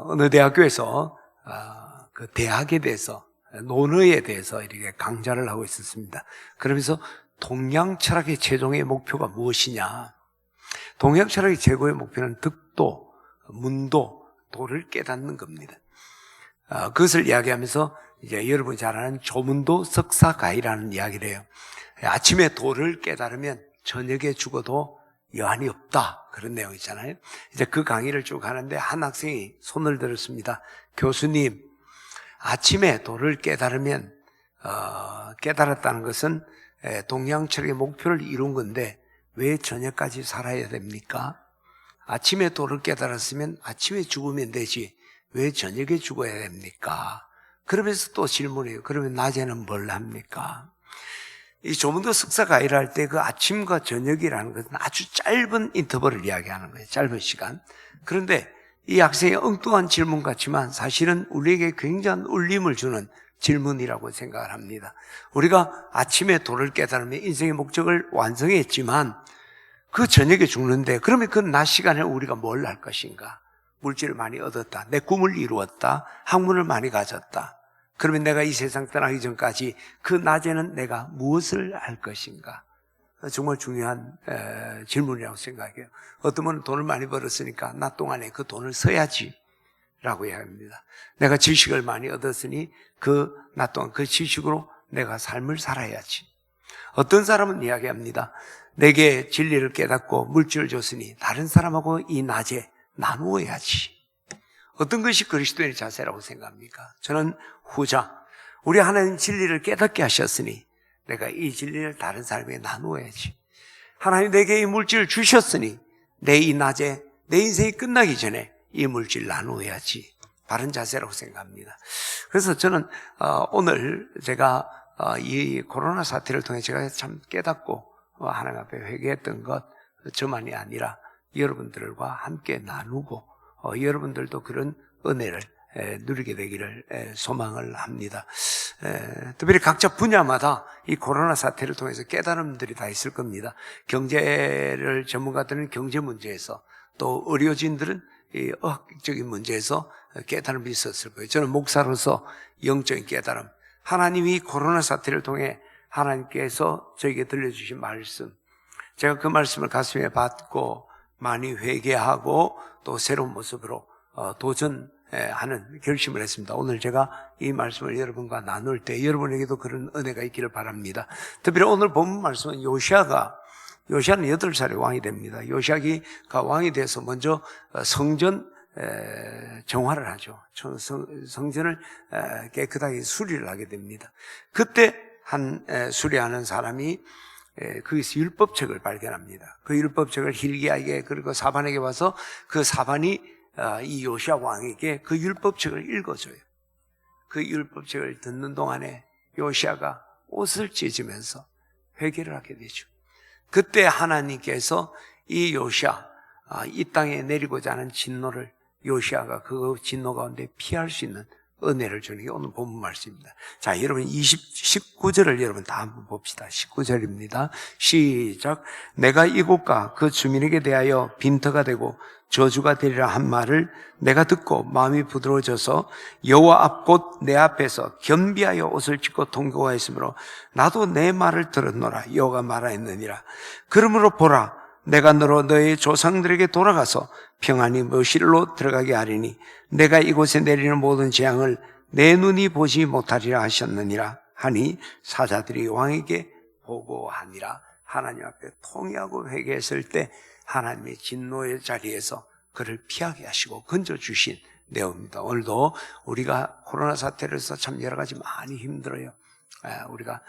어느 대학교에서 그 대학에 대해서, 논어에 대해서 이렇게 강좌를 하고 있었습니다. 그러면서 동양 철학의 최종의 목표가 무엇이냐? 동양 철학의 최고의 목표는 득도, 문도, 도를 깨닫는 겁니다. 그것을 이야기하면서 이제 여러분이 잘 아는 조문도 석사가이라는 이야기를 해요. 아침에 도를 깨달으면 저녁에 죽어도 여한이 없다, 그런 내용이잖아요. 이제 그 강의를 쭉 하는데 한 학생이 손을 들었습니다. 교수님, 아침에 도를 깨달으면 깨달았다는 것은 동양 철학의 목표를 이룬 건데 왜 저녁까지 살아야 됩니까? 아침에 도를 깨달았으면 아침에 죽으면 되지 왜 저녁에 죽어야 됩니까? 그러면서 또 질문해요. 그러면 낮에는 뭘 합니까? 이 조문도 석사가 일할 때 그 아침과 저녁이라는 것은 아주 짧은 인터벌을 이야기하는 거예요. 짧은 시간. 그런데 이 학생의 엉뚱한 질문 같지만 사실은 우리에게 굉장한 울림을 주는 질문이라고 생각을 합니다. 우리가 아침에 도를 깨달으면 인생의 목적을 완성했지만 그 저녁에 죽는데 그러면 그 낮 시간에 우리가 뭘 할 것인가? 물질을 많이 얻었다. 내 꿈을 이루었다. 학문을 많이 가졌다. 그러면 내가 이 세상 떠나기 전까지 그 낮에는 내가 무엇을 할 것인가? 정말 중요한 질문이라고 생각해요. 어떤 분은 돈을 많이 벌었으니까 낮 동안에 그 돈을 써야지 라고 이야기합니다. 내가 지식을 많이 얻었으니 그 낮 동안 그 지식으로 내가 삶을 살아야지. 어떤 사람은 이야기합니다. 내게 진리를 깨닫고 물질을 줬으니 다른 사람하고 이 낮에 나누어야지. 어떤 것이 그리스도인의 자세라고 생각합니까? 저는 후자. 우리 하나님 진리를 깨닫게 하셨으니 내가 이 진리를 다른 사람에게 나누어야지. 하나님 내게 이 물질을 주셨으니 내 이 낮에 내 인생이 끝나기 전에 이 물질을 나누어야지. 바른 자세라고 생각합니다. 그래서 저는 오늘 제가 이 코로나 사태를 통해 제가 참 깨닫고 하나님 앞에 회개했던 것 저만이 아니라 여러분들과 함께 나누고 여러분들도 그런 은혜를 누리게 되기를 소망을 합니다. 특별히 각자 분야마다 이 코로나 사태를 통해서 깨달음들이 다 있을 겁니다. 경제를 전문가들은 경제 문제에서, 또 의료진들은 이 의학적인 문제에서 깨달음이 있었을 거예요. 저는 목사로서 영적인 깨달음, 하나님이 코로나 사태를 통해 하나님께서 저에게 들려주신 말씀, 제가 그 말씀을 가슴에 받고 많이 회개하고 또 새로운 모습으로 도전하는 결심을 했습니다. 오늘 제가 이 말씀을 여러분과 나눌 때 여러분에게도 그런 은혜가 있기를 바랍니다. 특별히 오늘 본문 말씀은 요시아는 8살에 왕이 됩니다. 요시아가 왕이 돼서 먼저 성전 정화를 하죠. 성전을 깨끗하게 수리를 하게 됩니다. 그때 수리하는 사람이 거기서 율법책을 발견합니다. 그 율법책을 hilkiah에게 그리고 사반에게 와서 그 사반이 이 요시아 왕에게 그 율법책을 읽어줘요. 그 율법책을 듣는 동안에 요시아가 옷을 찢으면서 회개를 하게 되죠. 그때 하나님께서 이 요시아, 이 땅에 내리고자 하는 진노를 요시아가 그 진노 가운데 피할 수 있는 은혜를 주는 게 오늘 본문 말씀입니다. 자, 여러분 19절을 여러분 다 한번 봅시다. 19절입니다. 시작. 내가 이곳과 그 주민에게 대하여 빈터가 되고 저주가 되리라 한 말을 내가 듣고 마음이 부드러워져서 여호와 앞 곧 내 앞에서 겸비하여 옷을 찢고 통곡하였으므로 나도 내 말을 들었노라. 여호와가 말하였느니라. 그러므로 보라, 내가 너로 너의 조상들에게 돌아가서 평안히 머실로 들어가게 하리니 내가 이곳에 내리는 모든 재앙을 내 눈이 보지 못하리라 하셨느니라 하니 사자들이 왕에게 보고하니라. 하나님 앞에 통회하고 회개했을 때 하나님의 진노의 자리에서 그를 피하게 하시고 건져주신 내용입니다. 오늘도 우리가 코로나 사태를 해서 참 여러 가지 많이 힘들어요. 우리가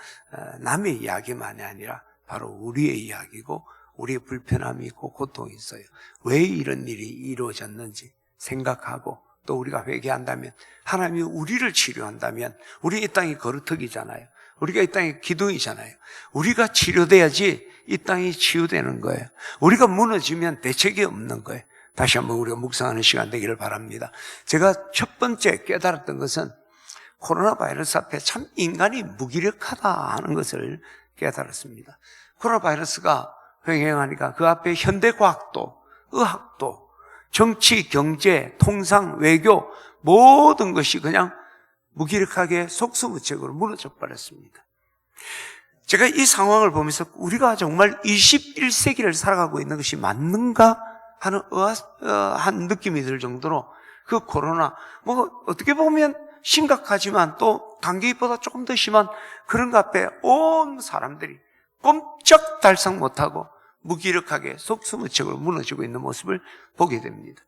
남의 이야기만이 아니라 바로 우리의 이야기고 우리의 불편함이 있고 고통이 있어요. 왜 이런 일이 이루어졌는지 생각하고 또 우리가 회개한다면, 하나님이 우리를 치료한다면, 우리 이 땅이 거루터기잖아요. 우리가 이 땅의 기둥이잖아요. 우리가 치료돼야지 이 땅이 치유되는 거예요. 우리가 무너지면 대책이 없는 거예요. 다시 한번 우리가 묵상하는 시간 되기를 바랍니다. 제가 첫 번째 깨달았던 것은 코로나 바이러스 앞에 참 인간이 무기력하다 하는 것을 깨달았습니다. 코로나 바이러스가 횡행하니까 그 앞에 현대과학도, 의학도, 정치, 경제, 통상, 외교 모든 것이 그냥 무기력하게 속수무책으로 무너져 버렸습니다. 제가 이 상황을 보면서 우리가 정말 21세기를 살아가고 있는 것이 맞는가 하는 한 느낌이 들 정도로 그 코로나, 어떻게 보면 심각하지만 또 감기보다 조금 더 심한 그런 것 앞에 온 사람들이 꼼짝달싹 못하고 무기력하게 속수무책으로 무너지고 있는 모습을 보게 됩니다.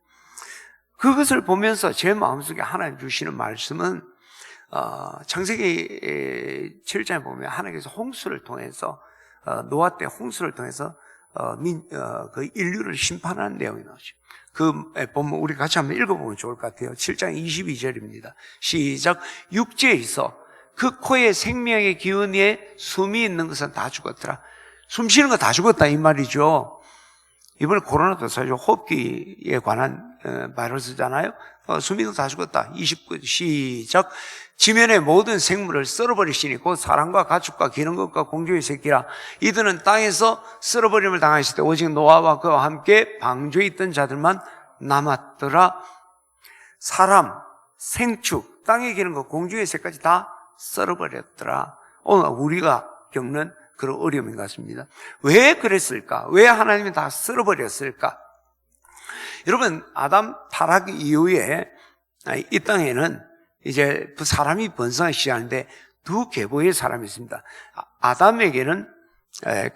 그것을 보면서 제 마음속에 하나님 주시는 말씀은 창세기 7장에 보면 하나님께서 홍수를 통해서 노아 때 홍수를 통해서 그 인류를 심판하는 내용이 나오죠. 보면 우리 같이 한번 읽어보면 좋을 것 같아요. 7장 22절입니다. 시작. 육지에서 그 코에 생명의 기운에 숨이 있는 것은 다 죽었더라. 숨 쉬는 거 다 죽었다 이 말이죠. 이번에 코로나도 사실 호흡기에 관한 바이러스잖아요. 숨이 다 죽었다. 29 시작. 지면의 모든 생물을 썰어버리시니 곧 사람과 가축과 기는 것과 공중의 새끼라. 이들은 땅에서 썰어버림을 당하였을 때 오직 노아와 그와 함께 방주에 있던 자들만 남았더라. 사람, 생축, 땅에 기는 것, 공중의 새까지 다 썰어버렸더라. 오늘 우리가 겪는 그런 어려움인 것 같습니다. 왜 그랬을까? 왜 하나님이 다 썰어버렸을까? 여러분, 아담 타락 이후에 이 땅에는 이제 사람이 번성하기 시작하는데 두 계보의 사람이 있습니다. 아담에게는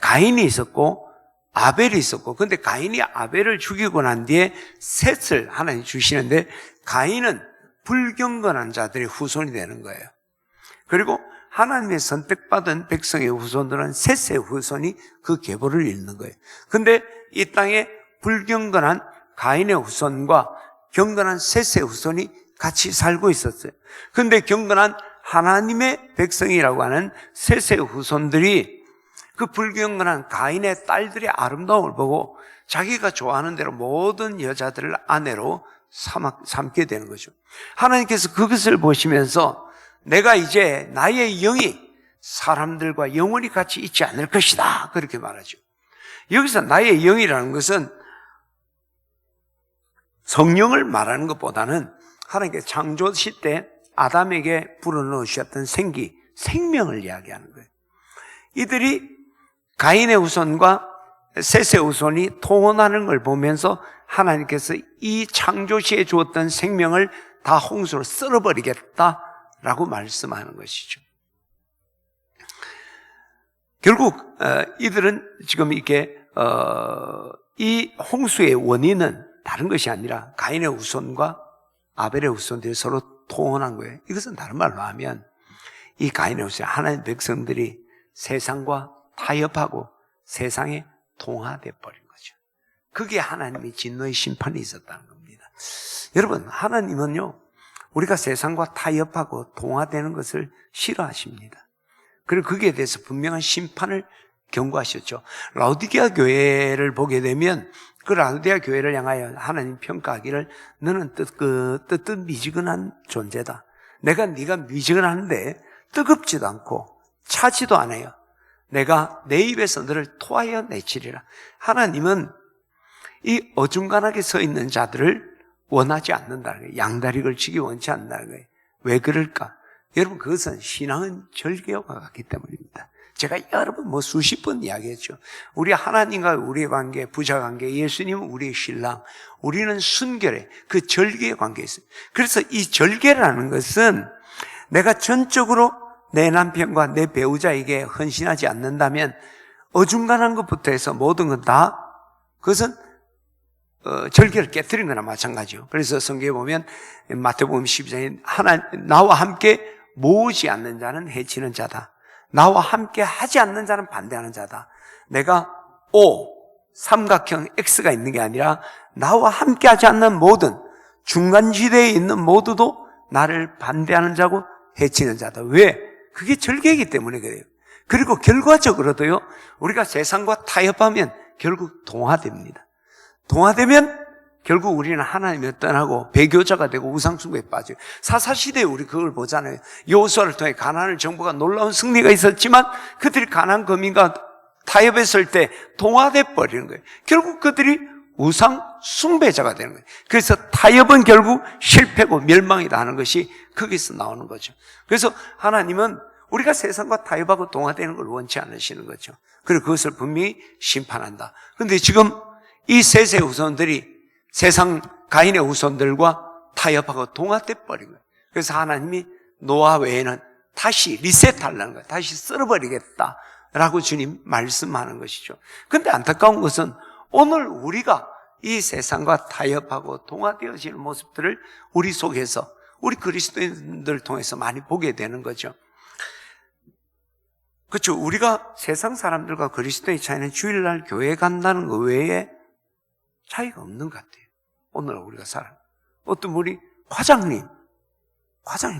가인이 있었고 아벨이 있었고, 근데 가인이 아벨을 죽이고 난 뒤에 셋을 하나님 주시는데 가인은 불경건한 자들의 후손이 되는 거예요. 그리고 하나님의 선택받은 백성의 후손들은 셋의 후손이 그 계보를 잇는 거예요. 근데 이 땅에 불경건한 가인의 후손과 경건한 셋의 후손이 같이 살고 있었어요. 근데 경건한 하나님의 백성이라고 하는 셋의 후손들이 그 불경건한 가인의 딸들의 아름다움을 보고 자기가 좋아하는 대로 모든 여자들을 아내로 삼게 되는 거죠. 하나님께서 그것을 보시면서 내가 이제 나의 영이 사람들과 영원히 같이 있지 않을 것이다, 그렇게 말하죠. 여기서 나의 영이라는 것은 성령을 말하는 것보다는 하나님께 창조시 때 아담에게 불어넣으셨던 생명을 이야기하는 거예요. 이들이 가인의 후손과 셋의 후손이 통혼하는 걸 보면서 하나님께서 이 창조시에 주었던 생명을 다 홍수로 썰어버리겠다라고 말씀하는 것이죠. 결국 이들은 지금 이렇게 이 홍수의 원인은 다른 것이 아니라 가인의 후손과 아벨의 후손들이 서로 통혼한 거예요. 이것은 다른 말로 하면 이 가인의 후손, 하나님의 백성들이 세상과 타협하고 세상에 동화돼 버린 거죠. 그게 하나님의 진노의 심판이 있었다는 겁니다. 여러분, 하나님은요, 우리가 세상과 타협하고 동화되는 것을 싫어하십니다. 그리고 거기에 대해서 분명한 심판을 경고하셨죠. 라오디게아 교회를 보게 되면 그 라오디게아 교회를 향하여 하나님 평가하기를 너는 뜨뜻미지근한 존재다. 내가 네가 미지근한데 뜨겁지도 않고 차지도 않아요. 내가 내 입에서 너를 토하여 내치리라. 하나님은 이 어중간하게 서 있는 자들을 원하지 않는다는 거예요. 양다리 걸치기 원치 않는다는 거예요. 왜 그럴까? 여러분, 그것은 신앙은 절개와 같기 때문입니다. 제가 여러 번 수십 번 이야기했죠. 우리 하나님과 우리의 관계, 부자 관계, 예수님은 우리의 신랑, 우리는 순결의 그 절개의 관계에 있어요. 그래서 이 절개라는 것은 내가 전적으로 내 남편과 내 배우자에게 헌신하지 않는다면 어중간한 것부터 해서 모든 건 다 그것은 절개를 깨뜨린 거나 마찬가지요. 그래서 성경에 보면 마태복음 12장에 나와 함께 모으지 않는 자는 해치는 자다. 나와 함께 하지 않는 자는 반대하는 자다. 내가 삼각형 X가 있는 게 아니라 나와 함께 하지 않는 모든 중간지대에 있는 모두도 나를 반대하는 자고 해치는 자다. 왜? 그게 절개이기 때문에 그래요. 그리고 결과적으로도요, 우리가 세상과 타협하면 결국 동화됩니다. 동화되면 결국 우리는 하나님을 떠나고 배교자가 되고 우상숭배에 빠져요. 사사시대에 우리 그걸 보잖아요. 여호수아를 통해 가나안을 정부가 놀라운 승리가 있었지만 그들이 가나안 거민과 타협했을 때 동화돼 버리는 거예요. 결국 그들이 우상 숭배자가 되는 거예요. 그래서 타협은 결국 실패고 멸망이다 하는 것이 거기서 나오는 거죠. 그래서 하나님은 우리가 세상과 타협하고 동화되는 걸 원치 않으시는 거죠. 그리고 그것을 분명히 심판한다. 그런데 지금 이 셋의 후손들이 세상 가인의 후손들과 타협하고 동화돼 버린 거예요. 그래서 하나님이 노아 외에는 다시 리셋하려는 거예요. 다시 쓸어버리겠다라고 주님 말씀하는 것이죠. 그런데 안타까운 것은 오늘 우리가 이 세상과 타협하고 동화되어지는 모습들을 우리 속에서 우리 그리스도인들을 통해서 많이 보게 되는 거죠. 그렇죠. 우리가 세상 사람들과 그리스도의 차이는 주일날 교회 간다는 것 외에 차이가 없는 것 같아요. 오늘 우리가 어떤 분이 과장님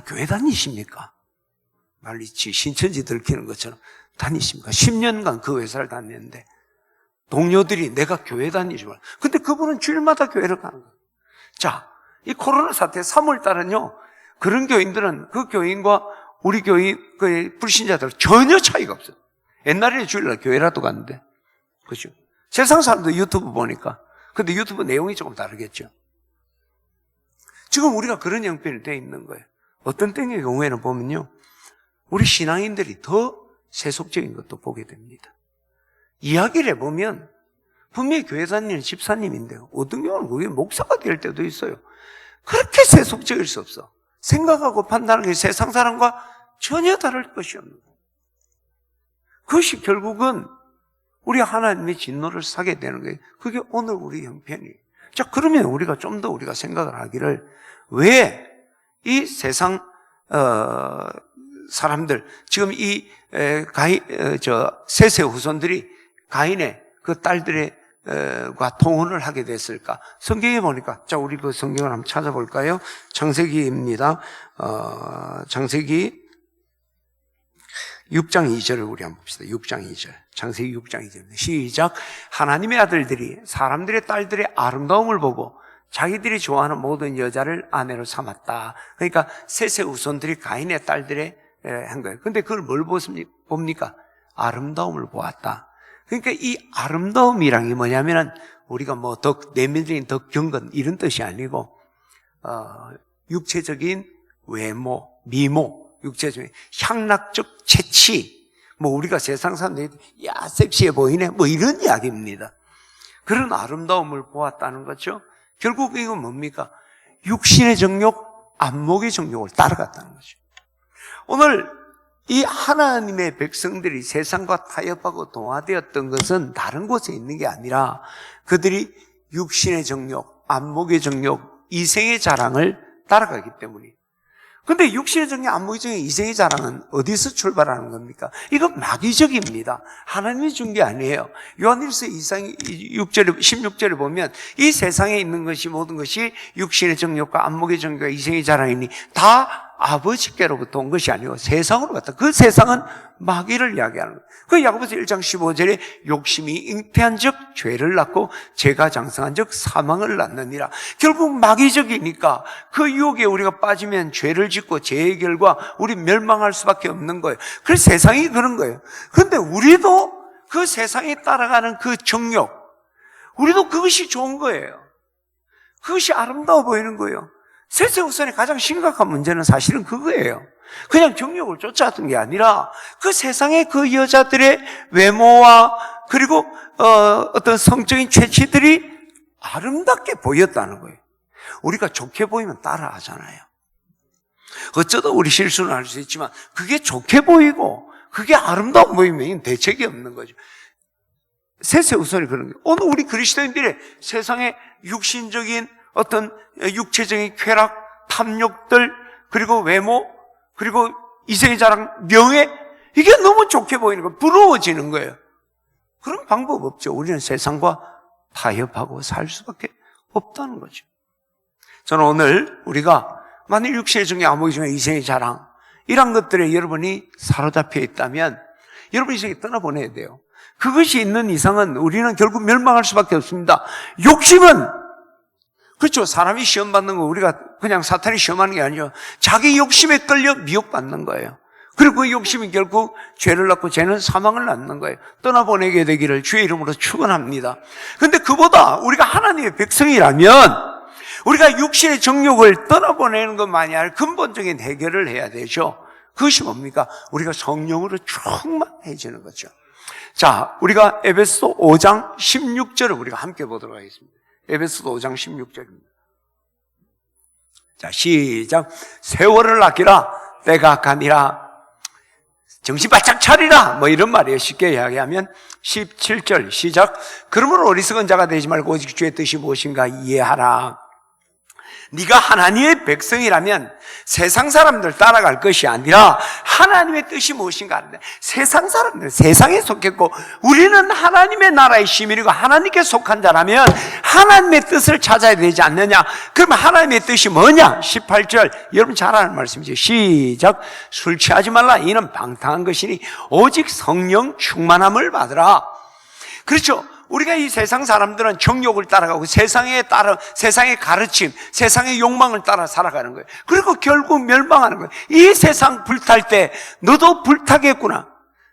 교회 다니십니까? 말리치 신천지 들키는 것처럼 다니십니까? 10년간 그 회사를 다녔는데 동료들이 내가 교회 다니지 말라. 근데 그분은 주일마다 교회를 가는 거예요. 자, 이 코로나 사태 3월 달은요, 그런 교인들은 그 교인과 우리 교인, 그 불신자들 전혀 차이가 없어요. 옛날에는 주일날 교회라도 갔는데. 그죠? 세상 사람도 유튜브 보니까. 근데 유튜브 내용이 조금 다르겠죠. 지금 우리가 그런 형편이 되어 있는 거예요. 어떤 때의 경우에는 보면요, 우리 신앙인들이 더 세속적인 것도 보게 됩니다. 이야기를 해보면 분명히 교회 다니는 집사님인데요, 어떤 경우는 그게 목사가 될 때도 있어요. 그렇게 세속적일 수 없어. 생각하고 판단하는 게 세상 사람과 전혀 다를 것이 없는 거예요. 그것이 결국은 우리 하나님의 진노를 사게 되는 거예요. 그게 오늘 우리 형편이에요. 자, 그러면 우리가 좀 더 우리가 생각을 하기를, 왜 이 세상 사람들, 지금 이 셋의 후손들이 가인의 그 딸들의 과 통혼을 하게 됐을까? 성경에 보니까, 자, 우리 그 성경을 한번 찾아볼까요? 창세기입니다. 창세기 6장 2절을 우리 한번 봅시다. 6장 2절. 창세기 6장 2절. 시작. 하나님의 아들들이 사람들의 딸들의 아름다움을 보고 자기들이 좋아하는 모든 여자를 아내로 삼았다. 그러니까 셋의 후손들이 가인의 딸들의 한 거예요. 근데 그걸 뭘 봅니까? 아름다움을 보았다. 그러니까 이 아름다움이란 게 뭐냐면은 우리가 뭐 덕, 내면적인 덕, 경건 이런 뜻이 아니고, 육체적인 외모, 미모, 육체적인 향락적 체치, 뭐 우리가 세상 사람들이 야, 섹시해 보이네, 뭐 이런 이야기입니다. 그런 아름다움을 보았다는 거죠. 결국 이건 뭡니까? 육신의 정욕, 안목의 정욕을 따라갔다는 거죠. 오늘 이 하나님의 백성들이 세상과 타협하고 동화되었던 것은 다른 곳에 있는 게 아니라 그들이 육신의 정욕, 안목의 정욕, 이생의 자랑을 따라가기 때문이에요. 근데 육신의 정욕, 안목의 정욕, 이생의 자랑은 어디서 출발하는 겁니까? 이건 마귀적입니다. 하나님이 준 게 아니에요. 요한일서 2장 6절에, 16절에 보면 이 세상에 있는 것이 모든 것이 육신의 정욕과 안목의 정욕과 이생의 자랑이니 다 아버지께로부터 온 것이 아니고 세상으로 갔다. 그 세상은 마귀를 이야기하는 거예요. 그 야고보서 1장 15절에 욕심이 잉태한 즉 죄를 낳고 죄가 장성한 즉 사망을 낳느니라. 결국 마귀적이니까 그 유혹에 우리가 빠지면 죄를 짓고 죄의 결과 우리 멸망할 수밖에 없는 거예요. 그래서 세상이 그런 거예요. 그런데 우리도 그 세상에 따라가는 그 정욕, 우리도 그것이 좋은 거예요. 그것이 아름다워 보이는 거예요. 셋의 후손의 가장 심각한 문제는 사실은 그거예요. 그냥 정욕을 쫓아왔던 게 아니라 그 세상의 그 여자들의 외모와 그리고 어떤 성적인 취치들이 아름답게 보였다는 거예요. 우리가 좋게 보이면 따라하잖아요. 어쩌다 우리 실수는 할 수 있지만 그게 좋게 보이고 그게 아름다워 보이면 대책이 없는 거죠. 셋의 후손이 그런 거예요. 오늘 우리 그리스도인들의 세상의 육신적인 어떤 육체적인 쾌락, 탐욕들, 그리고 외모, 그리고 이생의 자랑, 명예, 이게 너무 좋게 보이는 거예요. 부러워지는 거예요. 그런 방법 없죠. 우리는 세상과 타협하고 살 수밖에 없다는 거죠. 저는 오늘 우리가 만일 육신의 정욕, 안목의 정욕, 이생의 자랑 이런 것들에 여러분이 사로잡혀 있다면 여러분이 세상에 떠나보내야 돼요. 그것이 있는 이상은 우리는 결국 멸망할 수밖에 없습니다. 욕심은 그렇죠. 사람이 시험 받는 거 우리가 그냥 사탄이 시험하는 게 아니죠. 자기 욕심에 끌려 미혹받는 거예요. 그리고 그 욕심이 결국 죄를 낳고 죄는 사망을 낳는 거예요. 떠나보내게 되기를 주의 이름으로 축원합니다. 그런데 그보다 우리가 하나님의 백성이라면 우리가 육신의 정욕을 떠나보내는 것만이 아니라 근본적인 해결을 해야 되죠. 그것이 뭡니까? 우리가 성령으로 충만해지는 거죠. 자, 우리가 에베소서 5장 16절을 우리가 함께 보도록 하겠습니다. 에베소서 5장 16절입니다. 자, 시작. 세월을 아끼라, 때가 악하니라. 정신 바짝 차리라. 뭐 이런 말이에요. 쉽게 이야기하면 17절 시작. 그러므로 어리석은 자가 되지 말고 오직 주의 뜻이 무엇인가 이해하라. 네가 하나님의 백성이라면 세상 사람들 따라갈 것이 아니라 하나님의 뜻이 무엇인가 하는데, 세상 사람들, 세상에 속했고 우리는 하나님의 나라의 시민이고 하나님께 속한 자라면 하나님의 뜻을 찾아야 되지 않느냐? 그러면 하나님의 뜻이 뭐냐? 18절 여러분 잘 아는 말씀이죠. 시작. 술 취하지 말라. 이는 방탕한 것이니 오직 성령 충만함을 받으라. 그렇죠. 우리가 이 세상 사람들은 정욕을 따라가고 세상의 가르침, 세상의 욕망을 따라 살아가는 거예요. 그리고 결국 멸망하는 거예요. 이 세상 불탈 때 너도 불타겠구나.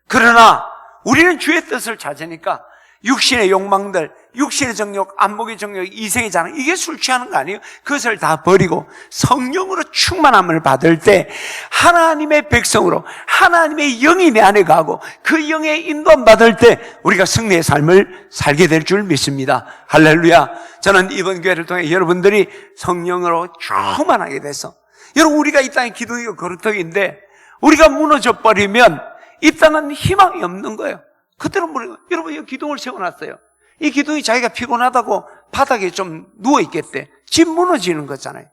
그러나 우리는 주의 뜻을 찾으니까 육신의 욕망들, 육신의 정욕, 안목의 정욕, 이생의 자랑, 이게 술 취하는 거 아니에요? 그것을 다 버리고 성령으로 충만함을 받을 때 하나님의 백성으로 하나님의 영이 내 안에 가고 그 영의 인도함 받을 때 우리가 승리의 삶을 살게 될 줄 믿습니다. 할렐루야. 저는 이번 교회를 통해 여러분들이 성령으로 충만하게 돼서, 여러분 우리가 이 땅에 기둥이고 거루터기인데 우리가 무너져 버리면 이 땅은 희망이 없는 거예요. 그때는 여러분 이 기둥을 세워놨어요. 이 기둥이 자기가 피곤하다고 바닥에 좀 누워있겠대. 집 무너지는 거잖아요.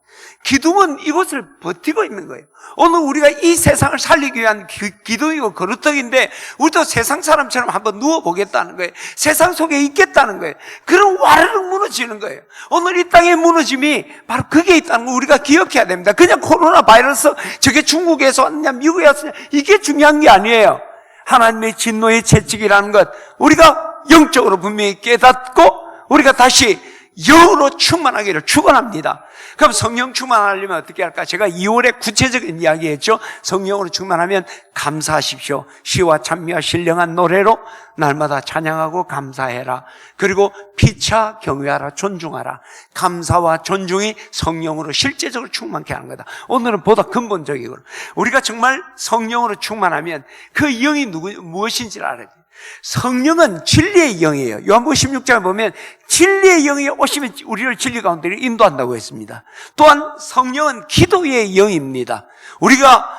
기둥은 이것을 버티고 있는 거예요. 오늘 우리가 이 세상을 살리기 위한 기둥이고 거루떡인데 우리도 세상 사람처럼 한번 누워보겠다는 거예요. 세상 속에 있겠다는 거예요. 그럼 와르르 무너지는 거예요. 오늘 이 땅의 무너짐이 바로 그게 있다는 거 우리가 기억해야 됩니다. 그냥 코로나 바이러스, 저게 중국에서 왔느냐 미국에 왔느냐 이게 중요한 게 아니에요. 하나님의 진노의 채찍이라는 것 우리가 영적으로 분명히 깨닫고 우리가 다시 영으로 충만하기를 축원합니다. 그럼 성령 충만하려면 어떻게 할까? 제가 2월에 구체적인 이야기했죠. 성령으로 충만하면 감사하십시오. 시와 찬미와 신령한 노래로 날마다 찬양하고 감사해라. 그리고 피차 경외하라, 존중하라. 감사와 존중이 성령으로 실제적으로 충만케 하는 거다. 오늘은 보다 근본적이고 우리가 정말 성령으로 충만하면 그 영이 무엇인지를 알아야 돼요. 성령은 진리의 영이에요. 요한복음 16장에 보면 진리의 영이 오시면 우리를 진리 가운데 인도한다고 했습니다. 또한 성령은 기도의 영입니다. 우리가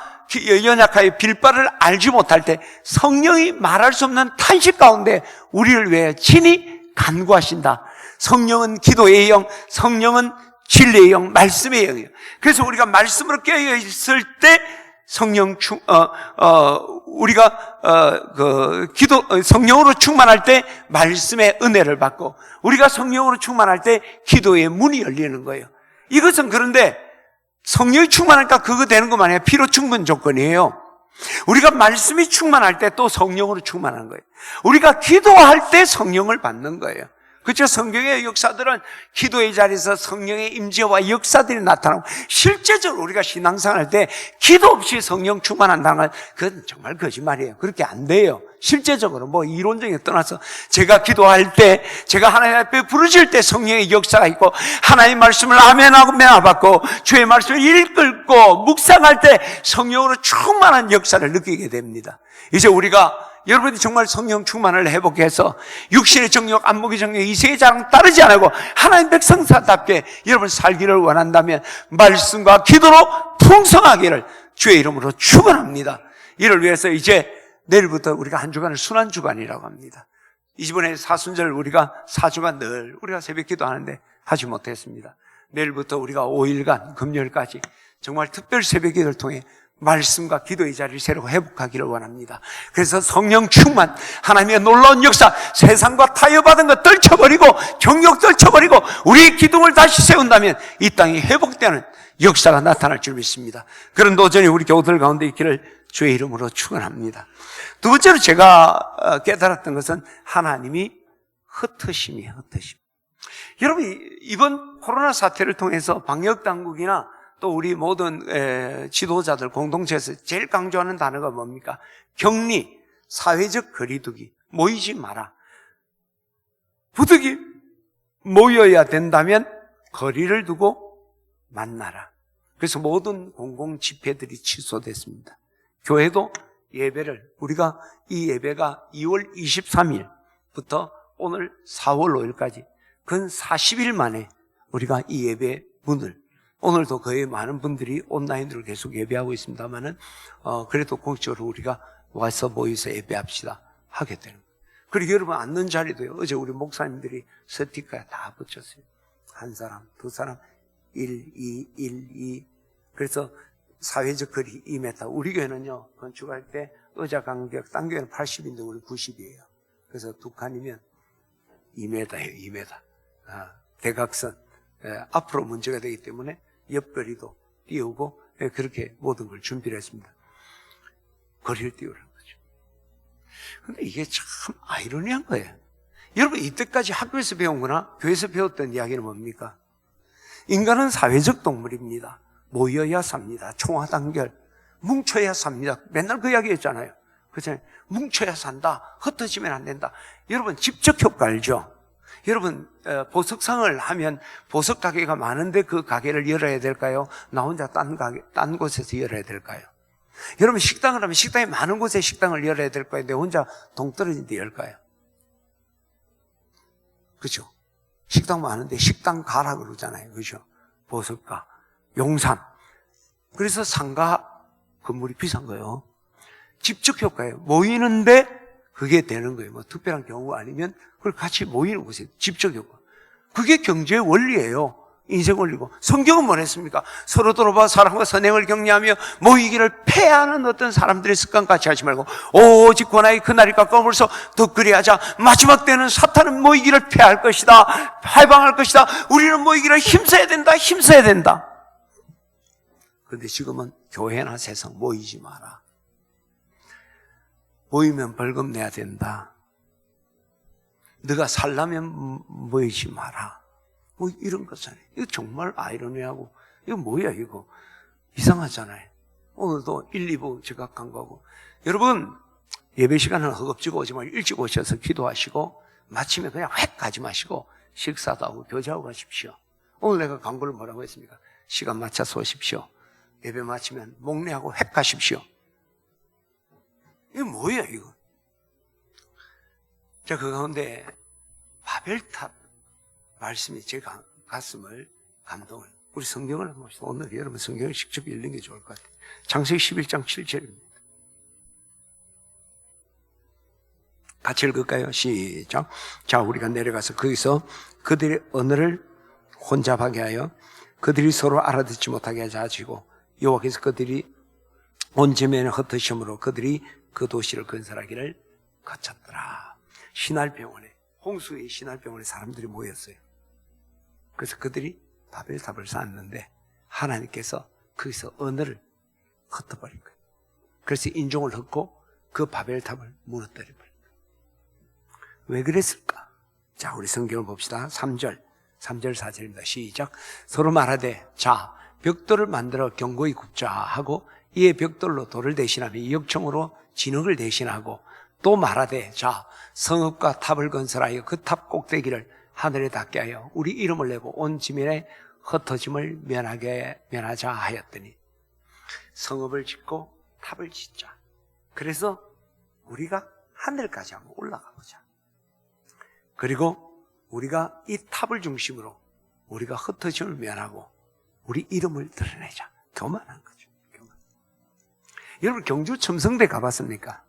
연약하여 빌바를 알지 못할 때 성령이 말할 수 없는 탄식 가운데 우리를 위해 친히 간구하신다. 성령은 기도의 영, 성령은 진리의 영, 말씀의 영이에요. 그래서 우리가 말씀으로 깨어 있을 때 성령 우리가 성령으로 충만할 때 말씀의 은혜를 받고 우리가 성령으로 충만할 때 기도의 문이 열리는 거예요. 이것은 그런데 성령이 충만하니까 그거 되는 것만 아니라 필요 충분 조건이에요. 우리가 말씀이 충만할 때 또 성령으로 충만한 거예요. 우리가 기도할 때 성령을 받는 거예요. 그렇죠? 성경의 역사들은 기도의 자리에서 성령의 임재와 역사들이 나타나고 실제적으로 우리가 신앙생활 할 때 기도 없이 성령 충만한다는 건 그건 정말 거짓말이에요. 그렇게 안 돼요. 실제적으로 뭐 이론적인 떠나서 제가 기도할 때 제가 하나님 앞에 부르실 때 성령의 역사가 있고 하나님 말씀을 아멘하고 받고 주의 말씀을 읽고 묵상할 때 성령으로 충만한 역사를 느끼게 됩니다. 이제 우리가 여러분이 정말 성령 충만을 회복해서 육신의 정욕, 안목의 정욕, 이세의 자랑 따르지 않고 하나님 백성사답게 여러분 살기를 원한다면 말씀과 기도로 풍성하기를 주의 이름으로 축원합니다. 이를 위해서 이제 내일부터 우리가 한 주간을 순환주간이라고 합니다. 이번에 사순절 우리가 4주간 늘 우리가 새벽 기도하는데 하지 못했습니다. 내일부터 우리가 5일간 금요일까지 정말 특별 새벽 기도를 통해 말씀과 기도의 자리를 새로 회복하기를 원합니다. 그래서 성령 충만, 하나님의 놀라운 역사, 세상과 타협받은 것 떨쳐버리고 정욕 떨쳐버리고 우리의 기둥을 다시 세운다면 이 땅이 회복되는 역사가 나타날 줄 믿습니다. 그런 도전이 우리 교우들 가운데 있기를 주의 이름으로 축원합니다. 두 번째로 제가 깨달았던 것은 하나님이 흩으심이에요. 흩으심. 여러분 이번 코로나 사태를 통해서 방역당국이나 또 우리 모든 지도자들 공동체에서 제일 강조하는 단어가 뭡니까? 격리, 사회적 거리두기, 모이지 마라. 부득이 모여야 된다면 거리를 두고 만나라. 그래서 모든 공공 집회들이 취소됐습니다. 교회도 예배를, 우리가 이 예배가 2월 23일부터 오늘 4월 5일까지 근 40일 만에 우리가 이 예배 문을, 오늘도 거의 많은 분들이 온라인으로 계속 예배하고 있습니다만은 그래도 공식적으로 우리가 와서 모여서 예배합시다 하게 되는 거예요. 그리고 여러분 앉는 자리도요, 어제 우리 목사님들이 스티커에 다 붙였어요. 한 사람, 두 사람, 1, 2, 1, 2. 그래서 사회적 거리 2m. 우리 교회는요, 건축할 때 의자 간격, 딴 교회는 80인데 우리 90이에요. 그래서 두 칸이면 2m예요, 2m. 대각선. 앞으로 문제가 되기 때문에 옆거리도 띄우고 그렇게 모든 걸 준비를 했습니다. 거리를 띄우라는 거죠. 근데 이게 참 아이러니한 거예요. 여러분 이때까지 학교에서 배운 거나 교회에서 배웠던 이야기는 뭡니까? 인간은 사회적 동물입니다. 모여야 삽니다. 총화단결. 뭉쳐야 삽니다. 맨날 그 이야기 했잖아요. 그렇잖아요. 뭉쳐야 산다. 흩어지면 안 된다. 여러분 집적 효과 알죠? 여러분 보석상을 하면 보석 가게가 많은데 그 가게를 열어야 될까요? 나 혼자 딴 곳에서 열어야 될까요? 여러분 식당을 하면 식당이 많은 곳에 식당을 열어야 될까요? 내 혼자 동떨어진 데 열까요? 그죠? 식당 많은데 식당 가라 그러잖아요. 그죠? 보석가, 용산. 그래서 상가 건물이 비싼 거예요. 집적 효과예요. 모이는데 그게 되는 거예요. 뭐 특별한 경우 아니면 그걸 같이 모이는 곳에 집적 효과. 그게 경제의 원리예요. 인생 원리고. 성경은 뭐 했습니까? 서로 돌아봐 사랑과 선행을 격려하며 모이기를 폐하는 어떤 사람들의 습관 같이 하지 말고 오직 권하의 그날이 가까워서 더 그리하자. 마지막 때는 사탄은 모이기를 폐할 것이다. 해방할 것이다. 우리는 모이기를 힘써야 된다. 힘써야 된다. 그런데 지금은 교회나 세상 모이지 마라. 모이면 벌금 내야 된다. 네가 살려면 모이지 마라. 뭐 이런 거잖아요. 이거 정말 아이러니하고 이거 뭐야 이거. 이상하잖아요. 오늘도 1, 2부 제가 간 거고. 여러분 예배 시간은 허겁지겁 오지만 일찍 오셔서 기도하시고 마치면 그냥 획 가지 마시고 식사도 하고 교제하고 가십시오. 오늘 내가 광고를 뭐라고 했습니까? 시간 맞춰서 오십시오. 예배 마치면 목례하고 획 가십시오. 이거 뭐야 이거. 자, 그 가운데 바벨탑 말씀이 제 가슴을 감동을. 우리 성경을 한번 봅시다. 오늘 여러분 성경을 직접 읽는 게 좋을 것 같아요. 창세기 11장 7절입니다. 같이 읽을까요? 시작. 자, 우리가 내려가서 거기서 그들의 언어를 혼잡하게 하여 그들이 서로 알아듣지 못하게 하자지고 여호와께서 그들이 온 지면에 흩으심으로 그들이 그 도시를 건설하기를 거쳤더라. 신할병원에, 홍수의 신할병원에 사람들이 모였어요. 그래서 그들이 바벨탑을 쌓았는데 하나님께서 거기서 언어를 흩어버린 거예요. 그래서 인종을 흩고 그 바벨탑을 무너뜨려버린 거예요. 왜 그랬을까? 자, 우리 성경을 봅시다. 3절 4절입니다. 시작. 서로 말하되 자, 벽돌을 만들어 견고히 굽자 하고 이에 벽돌로 돌을 대신하며 역청으로 진흙을 대신하고 또 말하되 자, 성읍과 탑을 건설하여 그 탑 꼭대기를 하늘에 닿게 하여 우리 이름을 내고 온 지면에 흩어짐을 면하자 하였더니 성읍을 짓고 탑을 짓자. 그래서 우리가 하늘까지 한번 올라가 보자. 그리고 우리가 이 탑을 중심으로 우리가 흩어짐을 면하고 우리 이름을 드러내자. 교만한 거죠. 교만. 여러분 경주 첨성대 가봤습니까?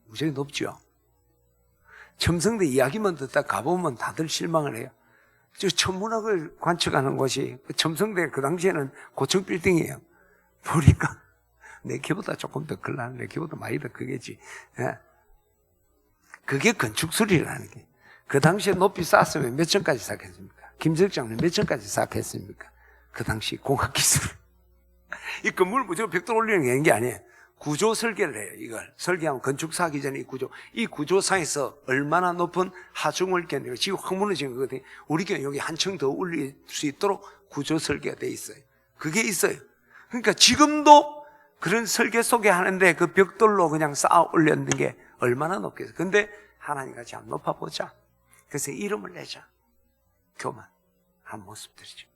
무지하게 높죠. 첨성대 이야기만 듣다 가보면 다들 실망을 해요. 저 천문학을 관측하는 곳이 첨성대 그 당시에는 고층 빌딩이에요. 보니까 내 키보다 조금 더 클라, 내 키보다 많이 더 크겠지. 예. 그게 건축술이라는 게. 그 당시에 높이 쌓았으면 몇 층까지 쌓겠습니까? 김석장은 몇 층까지 쌓겠습니까? 그 당시 공학기술. 이 건물을 무조건 벽돌 올리는 게 아니에요. 구조 설계를 해요. 이걸 설계하면 건축사 하기 전에 이 구조상에서 얼마나 높은 하중을 견디고 지금 확 무너진 거거든요. 우리 경우 여기 한 층 더 올릴 수 있도록 구조 설계가 돼 있어요. 그게 있어요. 그러니까 지금도 그런 설계 속에 하는데 그 벽돌로 그냥 쌓아 올렸는 게 얼마나 높겠어요. 근데 하나님 같이 한번 높아보자. 그래서 이름을 내자. 교만한 모습들이죠.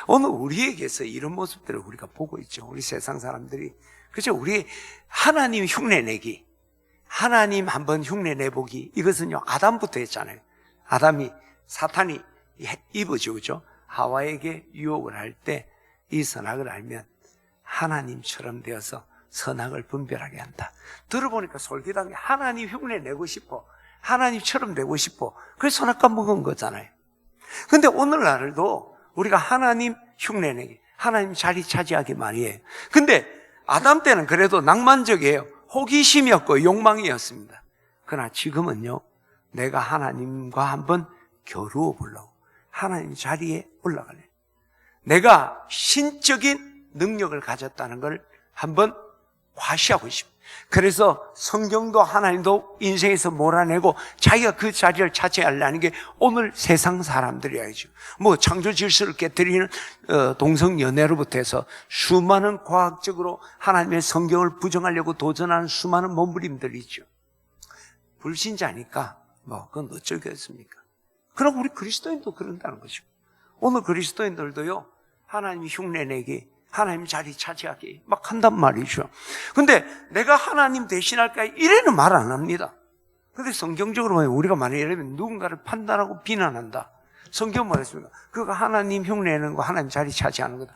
오늘 우리에게서 이런 모습들을 우리가 보고 있죠. 우리 세상 사람들이. 그죠? 우리 하나님 흉내내기, 하나님 한번 흉내내보기, 이것은요 아담부터 했잖아요. 아담이, 사탄이 입어죠, 그죠? 하와에게 유혹을 할 때 이 선악을 알면 하나님처럼 되어서 선악을 분별하게 한다. 들어보니까 솔깃한 게 하나님 흉내내고 싶어, 하나님처럼 되고 싶어. 그래서 선악과 먹은 거잖아요. 근데 오늘날도 우리가 하나님 흉내내기, 하나님 자리 차지하기 말이에요. 근데 아담 때는 그래도 낭만적이에요. 호기심이었고 욕망이었습니다. 그러나 지금은요, 내가 하나님과 한번 겨루어 보려고 하나님 자리에 올라가래. 내가 신적인 능력을 가졌다는 걸 한번 과시하고 싶어요. 그래서 성경도 하나님도 인생에서 몰아내고 자기가 그 자리를 차지하려는 게 오늘 세상 사람들이야죠. 뭐 창조 질서를 깨뜨리는 동성연애로부터 해서 수많은 과학적으로 하나님의 성경을 부정하려고 도전하는 수많은 몸부림들이 있죠. 불신자니까 뭐 그건 어쩌겠습니까? 그럼 우리 그리스도인도 그런다는 거죠. 오늘 그리스도인들도요, 하나님 흉내내기, 하나님 자리 차지하기 막 한단 말이죠. 근데 내가 하나님 대신할까 이래는 말 안 합니다. 근데 성경적으로 보면 우리가 만약에 이러면 누군가를 판단하고 비난한다. 성경 뭐랬습니까? 그가 하나님 흉내내는 거, 하나님 자리 차지하는 거다.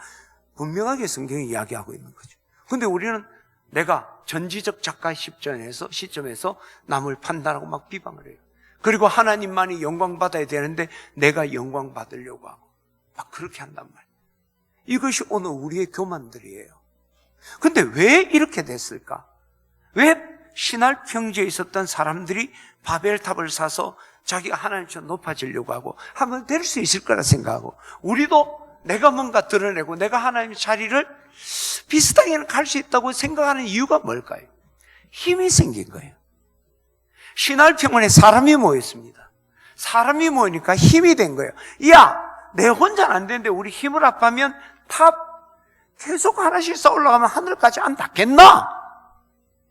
분명하게 성경이 이야기하고 있는 거죠. 근데 우리는 내가 전지적 작가 시점에서 남을 판단하고 막 비방을 해요. 그리고 하나님만이 영광 받아야 되는데 내가 영광 받으려고 하고 막 그렇게 한단 말이에요. 이것이 오늘 우리의 교만들이에요. 근데 왜 이렇게 됐을까? 왜 신할 평지에 있었던 사람들이 바벨탑을 사서 자기가 하나님처럼 높아지려고 하고 하면 될 수 있을 거라 생각하고, 우리도 내가 뭔가 드러내고 내가 하나님의 자리를 비슷하게는 갈 수 있다고 생각하는 이유가 뭘까요? 힘이 생긴 거예요. 신할평원에 사람이 모였습니다. 사람이 모이니까 힘이 된 거예요. 야, 내 혼자는 안 되는데 우리 힘을 합하면 탑 계속 하나씩 쌓아 올라가면 하늘까지 안 닿겠나?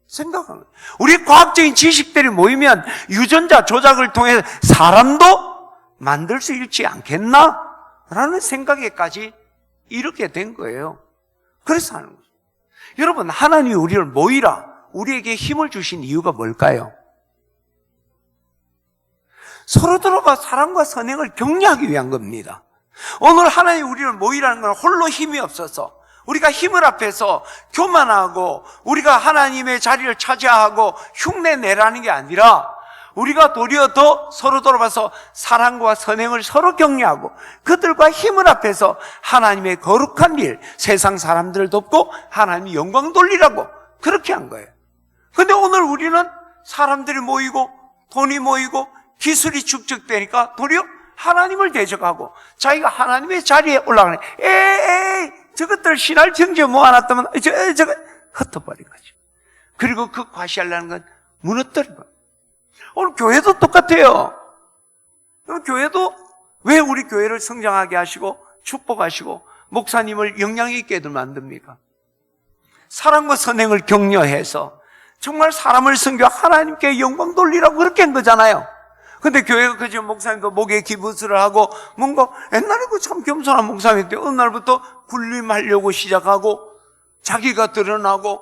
생각하는 거예요. 우리 과학적인 지식들이 모이면 유전자 조작을 통해 사람도 만들 수 있지 않겠나? 라는 생각에까지 이렇게 된 거예요. 그래서 하는 거죠. 여러분, 하나님이 우리를 모이라, 우리에게 힘을 주신 이유가 뭘까요? 서로 들어가 사랑과 선행을 격려하기 위한 겁니다. 오늘 하나님 우리를 모이라는 건 홀로 힘이 없어서 우리가 힘을 합해서 교만하고 우리가 하나님의 자리를 차지하고 흉내내라는 게 아니라 우리가 도리어 더 서로 돌아봐서 사랑과 선행을 서로 격려하고 그들과 힘을 합해서 하나님의 거룩한 일, 세상 사람들을 돕고 하나님의 영광 돌리라고 그렇게 한 거예요. 근데 오늘 우리는 사람들이 모이고 돈이 모이고 기술이 축적되니까 도리어 하나님을 대적하고 자기가 하나님의 자리에 올라가네. 에이, 저것들 신할 평지에 모아놨다면 저거 흩어버린 거죠. 그리고 그 과시하려는 건 무너뜨린 거예요. 오늘 교회도 똑같아요. 교회도 왜 우리 교회를 성장하게 하시고 축복하시고 목사님을 영향 있게 만듭니까? 사랑과 선행을 격려해서 정말 사람을 섬겨 하나님께 영광 돌리라고 그렇게 한 거잖아요. 근데 교회가 그저 목사님도 목에 기부스를 하고 뭔가 옛날에 그 참 겸손한 목사님인데 어느 날부터 군림하려고 시작하고 자기가 드러나고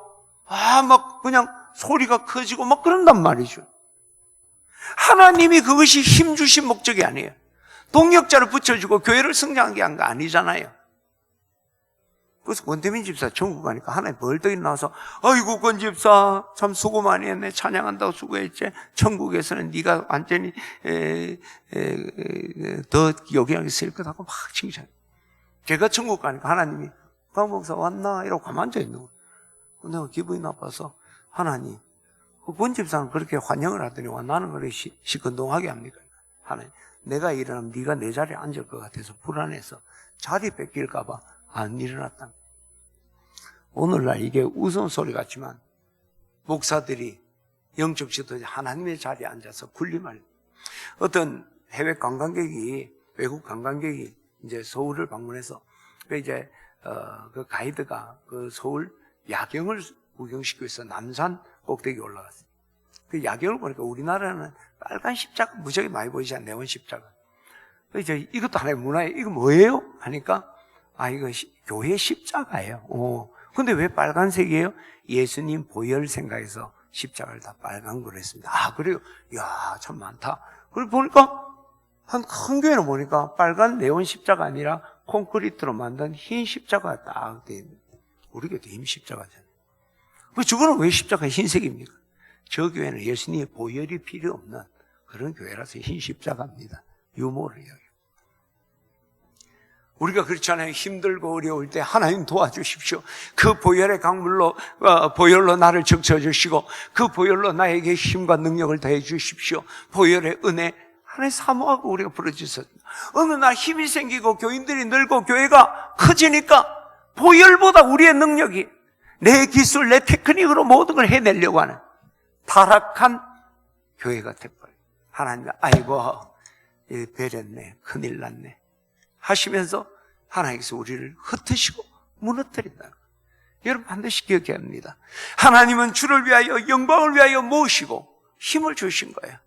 막 그냥 소리가 커지고 막 그런단 말이죠. 하나님이 그것이 힘 주신 목적이 아니에요. 동역자를 붙여주고 교회를 성장하게 한 거 아니잖아요. 그래서 권태민 집사 전국 가니까 하나님 벌떡이 나와서 아이고 권 집사 참 수고 많이 했네. 찬양한다고 수고했지. 천국에서는 네가 완전히 더 영향이 있을 거라고 막 칭찬해. 제가 천국 가니까 하나님이 강 목사 왔나? 이러고 가만 앉아 있는 거예요. 내가 기분이 나빠서 하나님 권 집사는 그렇게 환영을 하더니 와 나는 그렇게 시큰둥하게 합니까? 하나님 내가 일어나면 네가 내 자리에 앉을 것 같아서 불안해서 자리 뺏길까 봐 안 일어났다. 오늘날 이게 웃음소리 같지만 목사들이 영적 지도자 하나님의 자리에 앉아서 군림할 어떤 해외 관광객이 외국 관광객이 이제 서울을 방문해서 그 이제 그 가이드가 그 서울 야경을 구경시키기 위해서 남산 꼭대기 올라갔어요. 그 야경을 보니까 우리나라는 빨간 십자가 무지하게 많이 보이지 않나요? 네온 십자가. 이제 이것도 하나의 문화예요. 이거 뭐예요? 하니까 이거 교회 십자가예요. 근데 왜 빨간색이에요? 예수님 보혈 생각해서 십자가를 다 빨간 거로 했습니다. 그래요? 이야, 참 많다. 그리고 보니까 한 큰 교회는 보니까 빨간 네온 십자가 아니라 콘크리트로 만든 흰 십자가 딱 돼 있는. 우리 교회도 흰 십자가잖아요. 저거는 왜 십자가 흰색입니까? 저 교회는 예수님의 보혈이 필요 없는 그런 교회라서 흰 십자가입니다. 유머를 여기. 우리가 그렇잖아요. 힘들고 어려울 때 하나님 도와주십시오. 그 보혈의 강물로 보혈로 나를 적셔주시고 그 보혈로 나에게 힘과 능력을 더해 주십시오. 보혈의 은혜 하나님 사모하고 우리가 부르짖었습니다. 어느 날 힘이 생기고 교인들이 늘고 교회가 커지니까 보혈보다 우리의 능력이 내 기술, 내 테크닉으로 모든 걸 해내려고 하는 타락한 교회가 돼버려요. 하나님, 아이고 배렸네, 큰일 났네 하시면서 하나님께서 우리를 흩으시고 무너뜨린다. 여러분 반드시 기억해야 합니다. 하나님은 주를 위하여 영광을 위하여 모으시고 힘을 주신 거예요.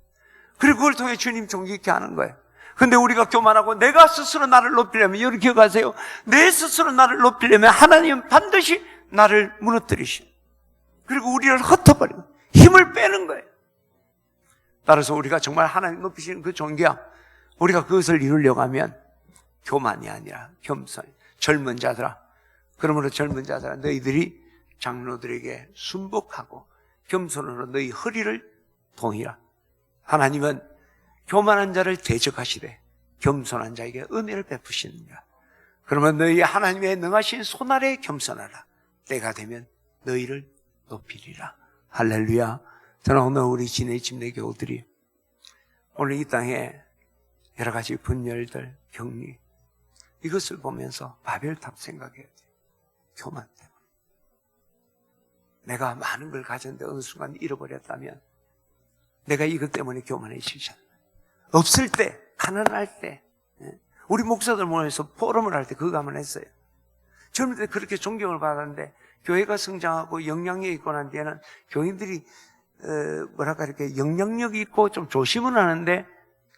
그리고 그걸 통해 주님 존귀케 하는 거예요. 근데 우리가 교만하고 내가 스스로 나를 높이려면, 여러분 기억하세요? 내 스스로 나를 높이려면 하나님은 반드시 나를 무너뜨리시고 그리고 우리를 흩어버리고 힘을 빼는 거예요. 따라서 우리가 정말 하나님 높이시는 그 존귀함, 우리가 그것을 이루려고 하면 교만이 아니라 겸손. 젊은 자들아, 그러므로 젊은 자들아, 너희들이 장로들에게 순복하고 겸손으로 너희 허리를 동이라. 하나님은 교만한 자를 대적하시되 겸손한 자에게 은혜를 베푸시느니라. 그러면 너희 하나님의 능하신 손아래에 겸손하라. 때가 되면 너희를 높이리라. 할렐루야. 저는 오늘 우리 진해 집내 교우들이 오늘 이 땅에 여러 가지 분열들, 격리, 이것을 보면서 바벨탑 생각해야 돼요. 교만 때문에. 내가 많은 걸 가졌는데 어느 순간 잃어버렸다면 내가 이것 때문에 교만해지잖아요. 없을 때, 가난할 때, 우리 목사들 모여서 포럼을 할 때 그거 한번 했어요. 젊을 때 그렇게 존경을 받았는데 교회가 성장하고 영향력이 있고 난 뒤에는 교인들이 이렇게 영향력이 있고 좀 조심은 하는데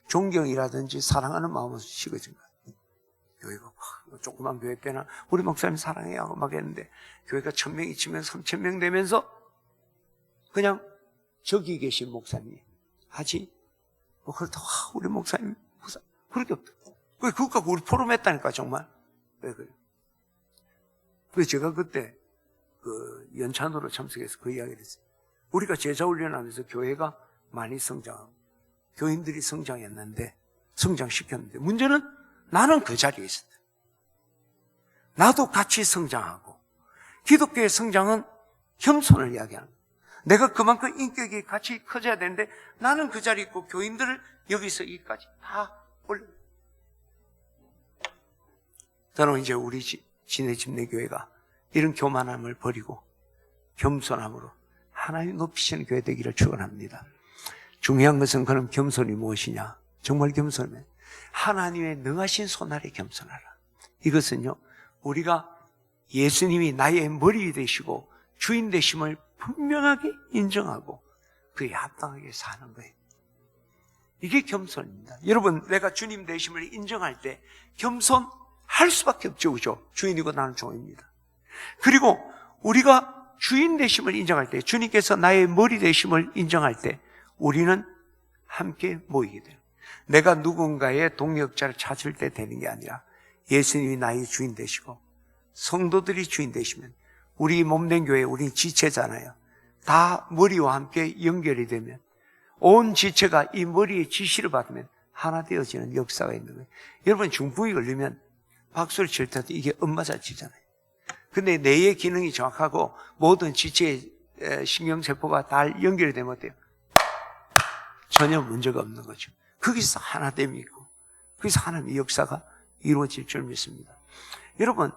존경이라든지 사랑하는 마음은 식어진 거예요. 교회가 조그만 교회 때나 우리 목사님 사랑해요 하고 막 했는데 교회가 1000명이 치면 3000명 되면서 그냥 저기 계신 목사님 하지 그렇다고 우리 목사님 그렇게 없다. 그거 갖고 우리 포럼 했다니까 정말. 왜 그래요? 그래서 제가 그때 그 연찬으로 참석해서 그 이야기를 했어요. 우리가 제자 훈련하면서 교회가 많이 성장하고 교인들이 성장했는데 성장시켰는데 문제는 나는 그 자리에 있었다. 나도 같이 성장하고 기독교의 성장은 겸손을 이야기하는 거야. 내가 그만큼 인격이 같이 커져야 되는데 나는 그 자리에 있고 교인들을 여기서 여기까지 다 올려. 저는 이제 우리 진해 집내 교회가 이런 교만함을 버리고 겸손함으로 하나님 높이시는 교회 되기를 축원합니다. 중요한 것은 그럼 겸손이 무엇이냐? 정말 겸손이면 하나님의 능하신 손아래 겸손하라. 이것은요, 우리가 예수님이 나의 머리 되시고 주인 되심을 분명하게 인정하고 그에 합당하게 사는 거예요. 이게 겸손입니다. 여러분, 내가 주님 되심을 인정할 때 겸손할 수밖에 없죠, 그죠? 주인이고 나는 종입니다. 그리고 우리가 주인 되심을 인정할 때, 주님께서 나의 머리 되심을 인정할 때 우리는 함께 모이게 돼요. 내가 누군가의 동역자를 찾을 때 되는 게 아니라 예수님이 나의 주인 되시고 성도들이 주인 되시면 우리 몸된 교회, 우리 지체잖아요. 다 머리와 함께 연결이 되면 온 지체가 이 머리의 지시를 받으면 하나 되어지는 역사가 있는 거예요. 여러분 중풍이 걸리면 박수를 칠 때도 이게 엄마잘 치잖아요. 근데 뇌의 기능이 정확하고 모든 지체의 신경세포가 다 연결이 되면 어때요? 전혀 문제가 없는 거죠. 거기서 하나됨이 있고 거기서 하나님의 역사가 이루어질 줄 믿습니다. 여러분,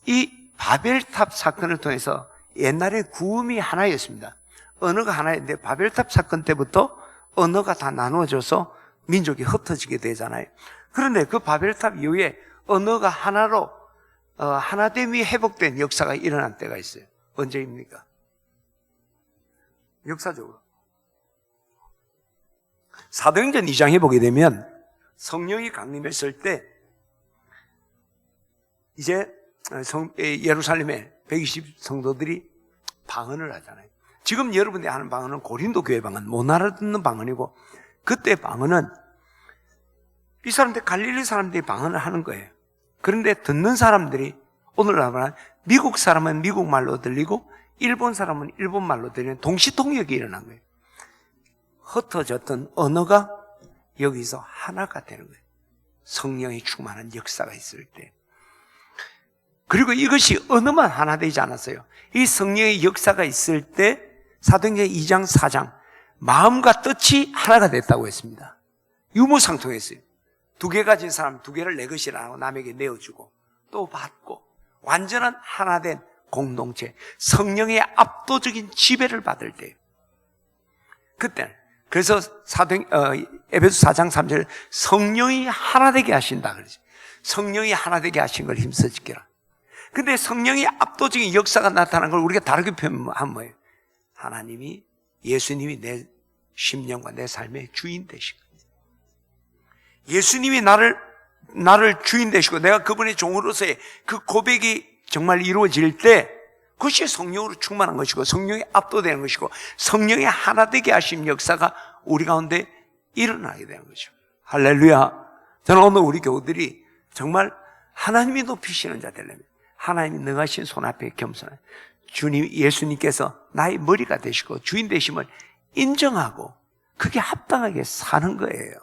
이 바벨탑 사건을 통해서 옛날에 구음이 하나였습니다. 언어가 하나였는데 바벨탑 사건 때부터 언어가 다 나누어져서 민족이 흩어지게 되잖아요. 그런데 그 바벨탑 이후에 언어가 하나로 하나됨이 회복된 역사가 일어난 때가 있어요. 언제입니까? 역사적으로. 사도행전 2장에 보게 되면 성령이 강림했을 때 이제 예루살렘에 120 성도들이 방언을 하잖아요. 지금 여러분이 하는 방언은 고린도 교회 방언, 못 알아듣는 방언이고, 그때 방언은 이 사람들 갈릴리 사람들이 방언을 하는 거예요. 그런데 듣는 사람들이 오늘날 말하는 미국 사람은 미국 말로 들리고 일본 사람은 일본 말로 들리는 동시통역이 일어난 거예요. 흩어졌던 언어가 여기서 하나가 되는 거예요. 성령이 충만한 역사가 있을 때. 그리고 이것이 언어만 하나 되지 않았어요. 이 성령의 역사가 있을 때 사도행전 2장 4장 마음과 뜻이 하나가 됐다고 했습니다. 유무상통했어요. 2개 가진 사람 2개를 내 것이라 하고 남에게 내어주고 또 받고 완전한 하나 된 공동체, 성령의 압도적인 지배를 받을 때, 그때는 그래서 에베소 4장 3절 성령이 하나 되게 하신다 그러죠. 성령이 하나 되게 하신 걸 힘써 지켜라. 근데 성령이 압도적인 역사가 나타난 걸 우리가 다르게 표현하면 뭐예요? 하나님이, 예수님이 내 심령과 내 삶의 주인 되신 거예요. 예수님이 나를 주인 되시고 내가 그분의 종으로서의 그 고백이 정말 이루어질 때 그것이 성령으로 충만한 것이고 성령이 압도되는 것이고 성령이 하나 되게 하신 역사가 우리 가운데 일어나게 되는 거죠. 할렐루야. 저는 오늘 우리 교우들이 정말 하나님이 높이시는 자 되려면 하나님이 능하신 손 앞에 겸손한 주님, 예수님께서 나의 머리가 되시고 주인 되심을 인정하고 그게 합당하게 사는 거예요.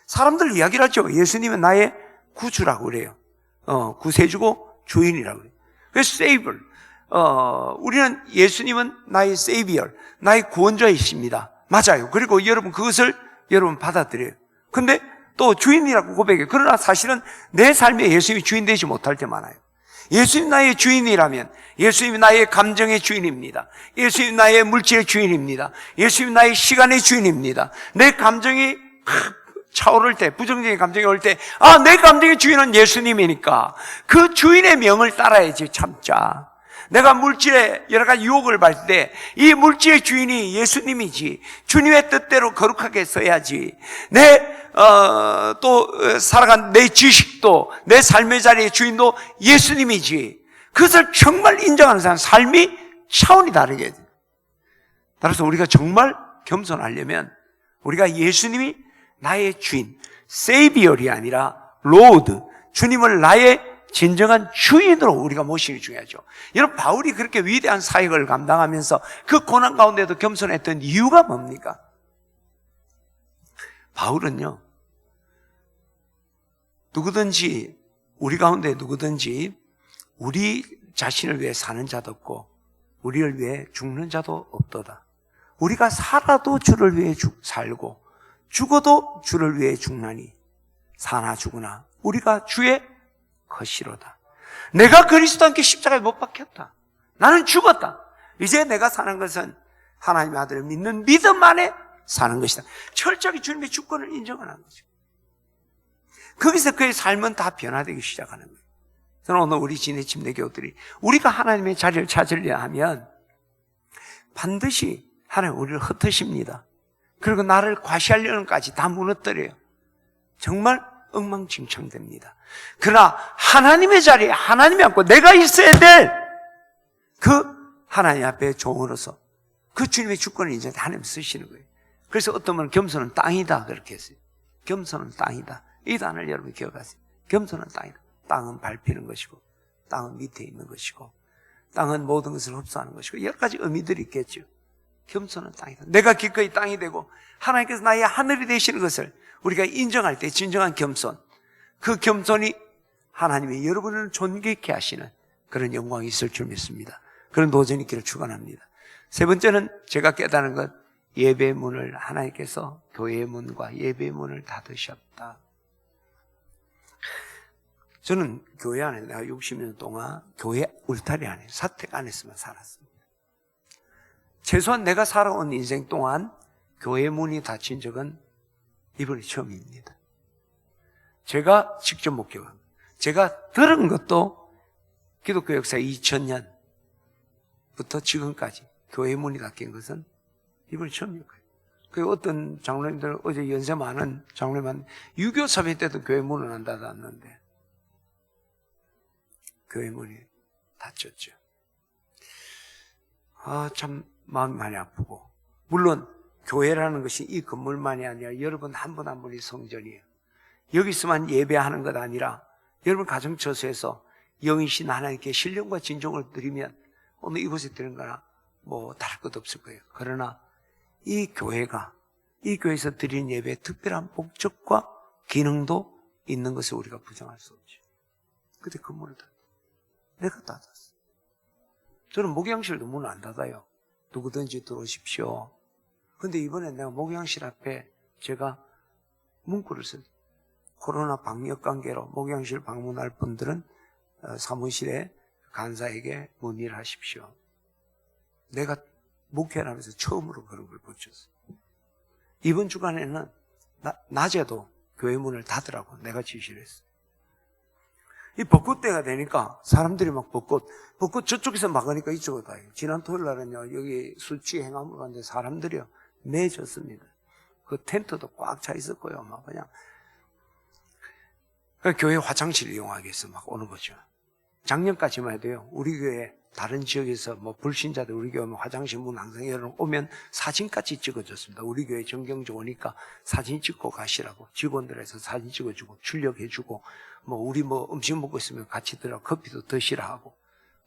사람들 이야기를 하죠. 예수님은 나의 구주라고 그래요. 구세주고 주인이라고 그래요. 그래서 Savior. 우리는 예수님은 나의 Savior, 나의 구원자이십니다. 맞아요. 그리고 여러분 그것을 여러분 받아들여요. 근데 또 주인이라고 고백해요. 그러나 사실은 내 삶에 예수님이 주인 되지 못할 때 많아요. 예수님 나의 주인이라면 예수님이 나의 감정의 주인입니다. 예수님이 나의 물질의 주인입니다. 예수님이 나의 시간의 주인입니다. 내 감정이 차오를 때, 부정적인 감정이 올 때, 내 감정의 주인은 예수님이니까 그 주인의 명을 따라야지 참자. 내가 물질에 여러 가지 유혹을 받을 때 이 물질의 주인이 예수님이지 주님의 뜻대로 거룩하게 써야지. 또 살아간 내 지식도 내 삶의 자리의 주인도 예수님이지. 그것을 정말 인정하는 사람 삶이 차원이 다르게 돼. 따라서 우리가 정말 겸손하려면 우리가 예수님이 나의 주인, 세이비얼이 아니라 로드, 주님을 나의 진정한 주인으로 우리가 모시는 게 중요하죠. 여러분 바울이 그렇게 위대한 사역을 감당하면서 그 고난 가운데도 겸손했던 이유가 뭡니까? 바울은요, 누구든지 우리 가운데 누구든지 우리 자신을 위해 사는 자도 없고 우리를 위해 죽는 자도 없도다. 우리가 살아도 주를 위해 살고 죽어도 주를 위해 죽나니 사나 죽으나 우리가 주의 것이로다. 내가 그리스도와 함께 십자가에 못 박혔다. 나는 죽었다. 이제 내가 사는 것은 하나님의 아들을 믿는 믿음 안에 사는 것이다. 철저하게 주님의 주권을 인정하는 거죠. 거기서 그의 삶은 다 변화되기 시작하는 거예요. 저는 오늘 우리 진해 침례 교우들이 우리가 하나님의 자리를 찾으려 하면 반드시 하나님 우리를 흩으십니다. 그리고 나를 과시하려는까지 다 무너뜨려요. 정말 엉망진창됩니다. 그러나 하나님의 자리에 하나님이 앉고 내가 있어야 될 그 하나님 앞에 종으로서 그 주님의 주권을 이제 하나님 쓰시는 거예요. 그래서 어떤 분은 겸손은 땅이다 그렇게 했어요. 겸손은 땅이다. 이 단어를 여러분 기억하세요. 겸손은 땅이다. 땅은 밟히는 것이고 땅은 밑에 있는 것이고 땅은 모든 것을 흡수하는 것이고 여러 가지 의미들이 있겠죠. 겸손은 땅이다. 내가 기꺼이 땅이 되고 하나님께서 나의 하늘이 되시는 것을 우리가 인정할 때 진정한 겸손, 그 겸손이 하나님이 여러분을 존귀케 하시는 그런 영광이 있을 줄 믿습니다. 그런 도전이 있기를 축원합니다. 세 번째는 제가 깨달은 것, 예배의 문을 하나님께서 교회의 문과 예배의 문을 닫으셨다. 저는 교회 안에 내가 60년 동안 교회 울타리 안에 사택 안에서만 살았습니다. 최소한 내가 살아온 인생 동안 교회 문이 닫힌 적은 이번이 처음입니다. 제가 직접 목격한, 제가 들은 것도 기독교 역사 2000년부터 지금까지 교회 문이 닫힌 것은 이번이 처음이에요. 그 어떤 장로님들, 어제 연세 많은 장로님은 유교 사회 때도 교회 문은 안 닫았는데 교회 문이 닫혔죠. 참 마음이 많이 아프고, 물론 교회라는 것이 이 건물만이 아니라 여러분 한 분 한 분이 성전이에요. 여기서만 예배하는 것 아니라 여러분 가정 처소에서 영이신 하나님께 신령과 진정을 드리면 어느 이곳에 드리는 거나 뭐 다를 것 없을 거예요. 그러나 이 교회가, 이 교회에서 드리는 예배에 특별한 목적과 기능도 있는 것을 우리가 부정할 수 없죠. 그때 건물을 닫았어요. 내가 닫았어. 저는 목양실도 문을 안 닫아요. 누구든지 들어오십시오. 근데 이번에 내가 목양실 앞에 제가 문구를 썼어요. 코로나 방역 관계로 목양실 방문할 분들은 사무실에 간사에게 문의를 하십시오. 내가 목회를 하면서 처음으로 그런 걸 붙였어요. 이번 주간에는 낮에도 교회 문을 닫으라고 내가 지시를 했어요. 이 벚꽃 때가 되니까 사람들이 막 벚꽃 저쪽에서 막으니까 이쪽으로 가요. 지난 토요일 날은요, 여기 수치 행암으로 갔는데 사람들이요, 매졌습니다. 그 텐트도 꽉 차 있었고요. 막 그냥. 교회 화장실 이용하기 위해서 막 오는 거죠. 작년까지만 해도요, 우리 교회 다른 지역에서 뭐 불신자들 우리 교회 화장실 문 항상 열어오면 사진까지 찍어줬습니다. 우리 교회 정경주 오니까 사진 찍고 가시라고 직원들에서 사진 찍어주고 출력해주고, 뭐 우리 뭐 음식 먹고 있으면 같이 들어 커피도 드시라 하고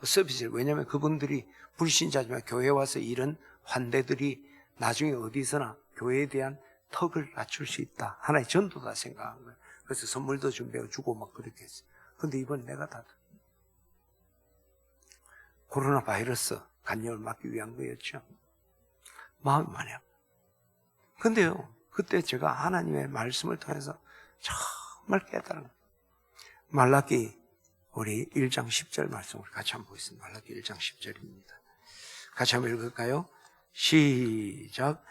서비스를. 왜냐하면 그분들이 불신자지만 교회 와서 이런 환대들이 나중에 어디서나 교회에 대한 턱을 낮출 수 있다, 하나의 전도다 생각한 거예요. 그래서 선물도 준비해 주고 막 그렇게 했어요. 근데 이번 내가 다 코로나 바이러스 간염을 막기 위한 거였죠. 마음이 많이 아파요. 근데요, 그때 제가 하나님의 말씀을 통해서 정말 깨달은 거예요. 말라기 우리 1장 10절 말씀 우리 같이 한번 보겠습니다. 말라기 1장 10절입니다. 같이 한번 읽을까요? 시작.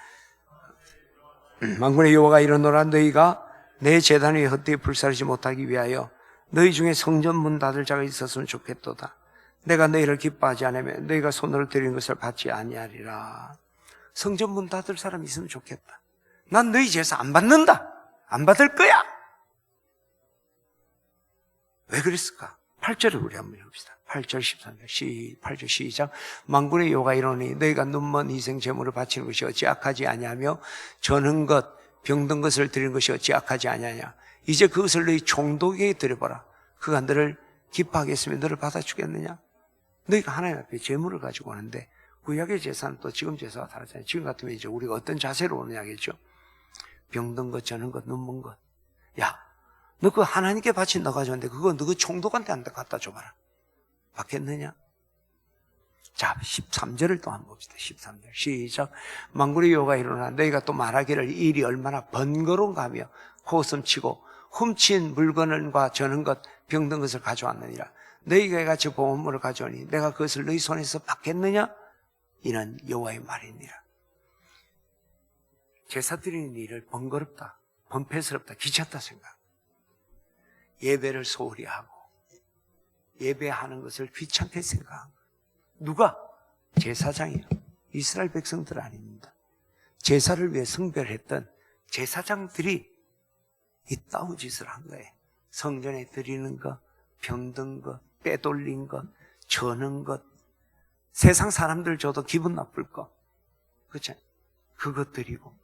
만군의 여호와가 이르노라, 너희가 내 제단 위에 헛되이 불사르지 못하기 위하여 너희 중에 성전 문 닫을 자가 있었으면 좋겠도다. 내가 너희를 기뻐하지 않으면 너희가 손으로 드린 것을 받지 아니하리라. 성전 문 닫을 사람이 있으면 좋겠다. 난 너희 제사 안 받는다. 안 받을 거야. 왜 그랬을까? 8절을 우리 한번 읽읍시다. 8절 13절 8절 시작. 만군의 여호와가 이르노니 너희가 눈먼 희생 제물을 바치는 것이 어찌 악하지 아니하며 저는 것 병든 것을 드리는 것이 어찌 악하지 아니하냐. 이제 그것을 너희 총독에게 드려보라. 그가 너를 기뻐하겠으면 너를 받아주겠느냐. 너희가 하나님 앞에 제물을 가지고 오는데, 구약의 제사는 또 지금 제사가 다르잖아요. 지금 같으면 이제 우리가 어떤 자세로 오느냐겠죠. 병든 것, 저는 것, 눈먼 것. 야, 너 그거 하나님께 바친다 가져왔는데 그거 너 그 총독한테 안 갖다 줘봐라. 받겠느냐? 자, 13절을 또 한번 봅시다. 13절 시작. 만군의 여호와가 일어나 너희가 또 말하기를 이 일이 얼마나 번거로운가 하며 코웃음치고 훔친 물건과 저는 것 병든 것을 가져왔느니라. 너희가 같이 보물을 가져오니 내가 그것을 너희 손에서 받겠느냐? 이는 여호와의 말이니라. 제사 드리는 일을 번거롭다, 번패스럽다, 귀찮다 생각. 예배를 소홀히 하고 예배하는 것을 귀찮게 생각한 거예요. 누가? 제사장이요. 이스라엘 백성들 아닙니다. 제사를 위해 성별했던 제사장들이 이따위 짓을 한 거예요. 성전에 드리는 것, 병든 것, 빼돌린 것, 저는 것, 세상 사람들 줘도 기분 나쁠 것, 그렇죠? 그것 드리고.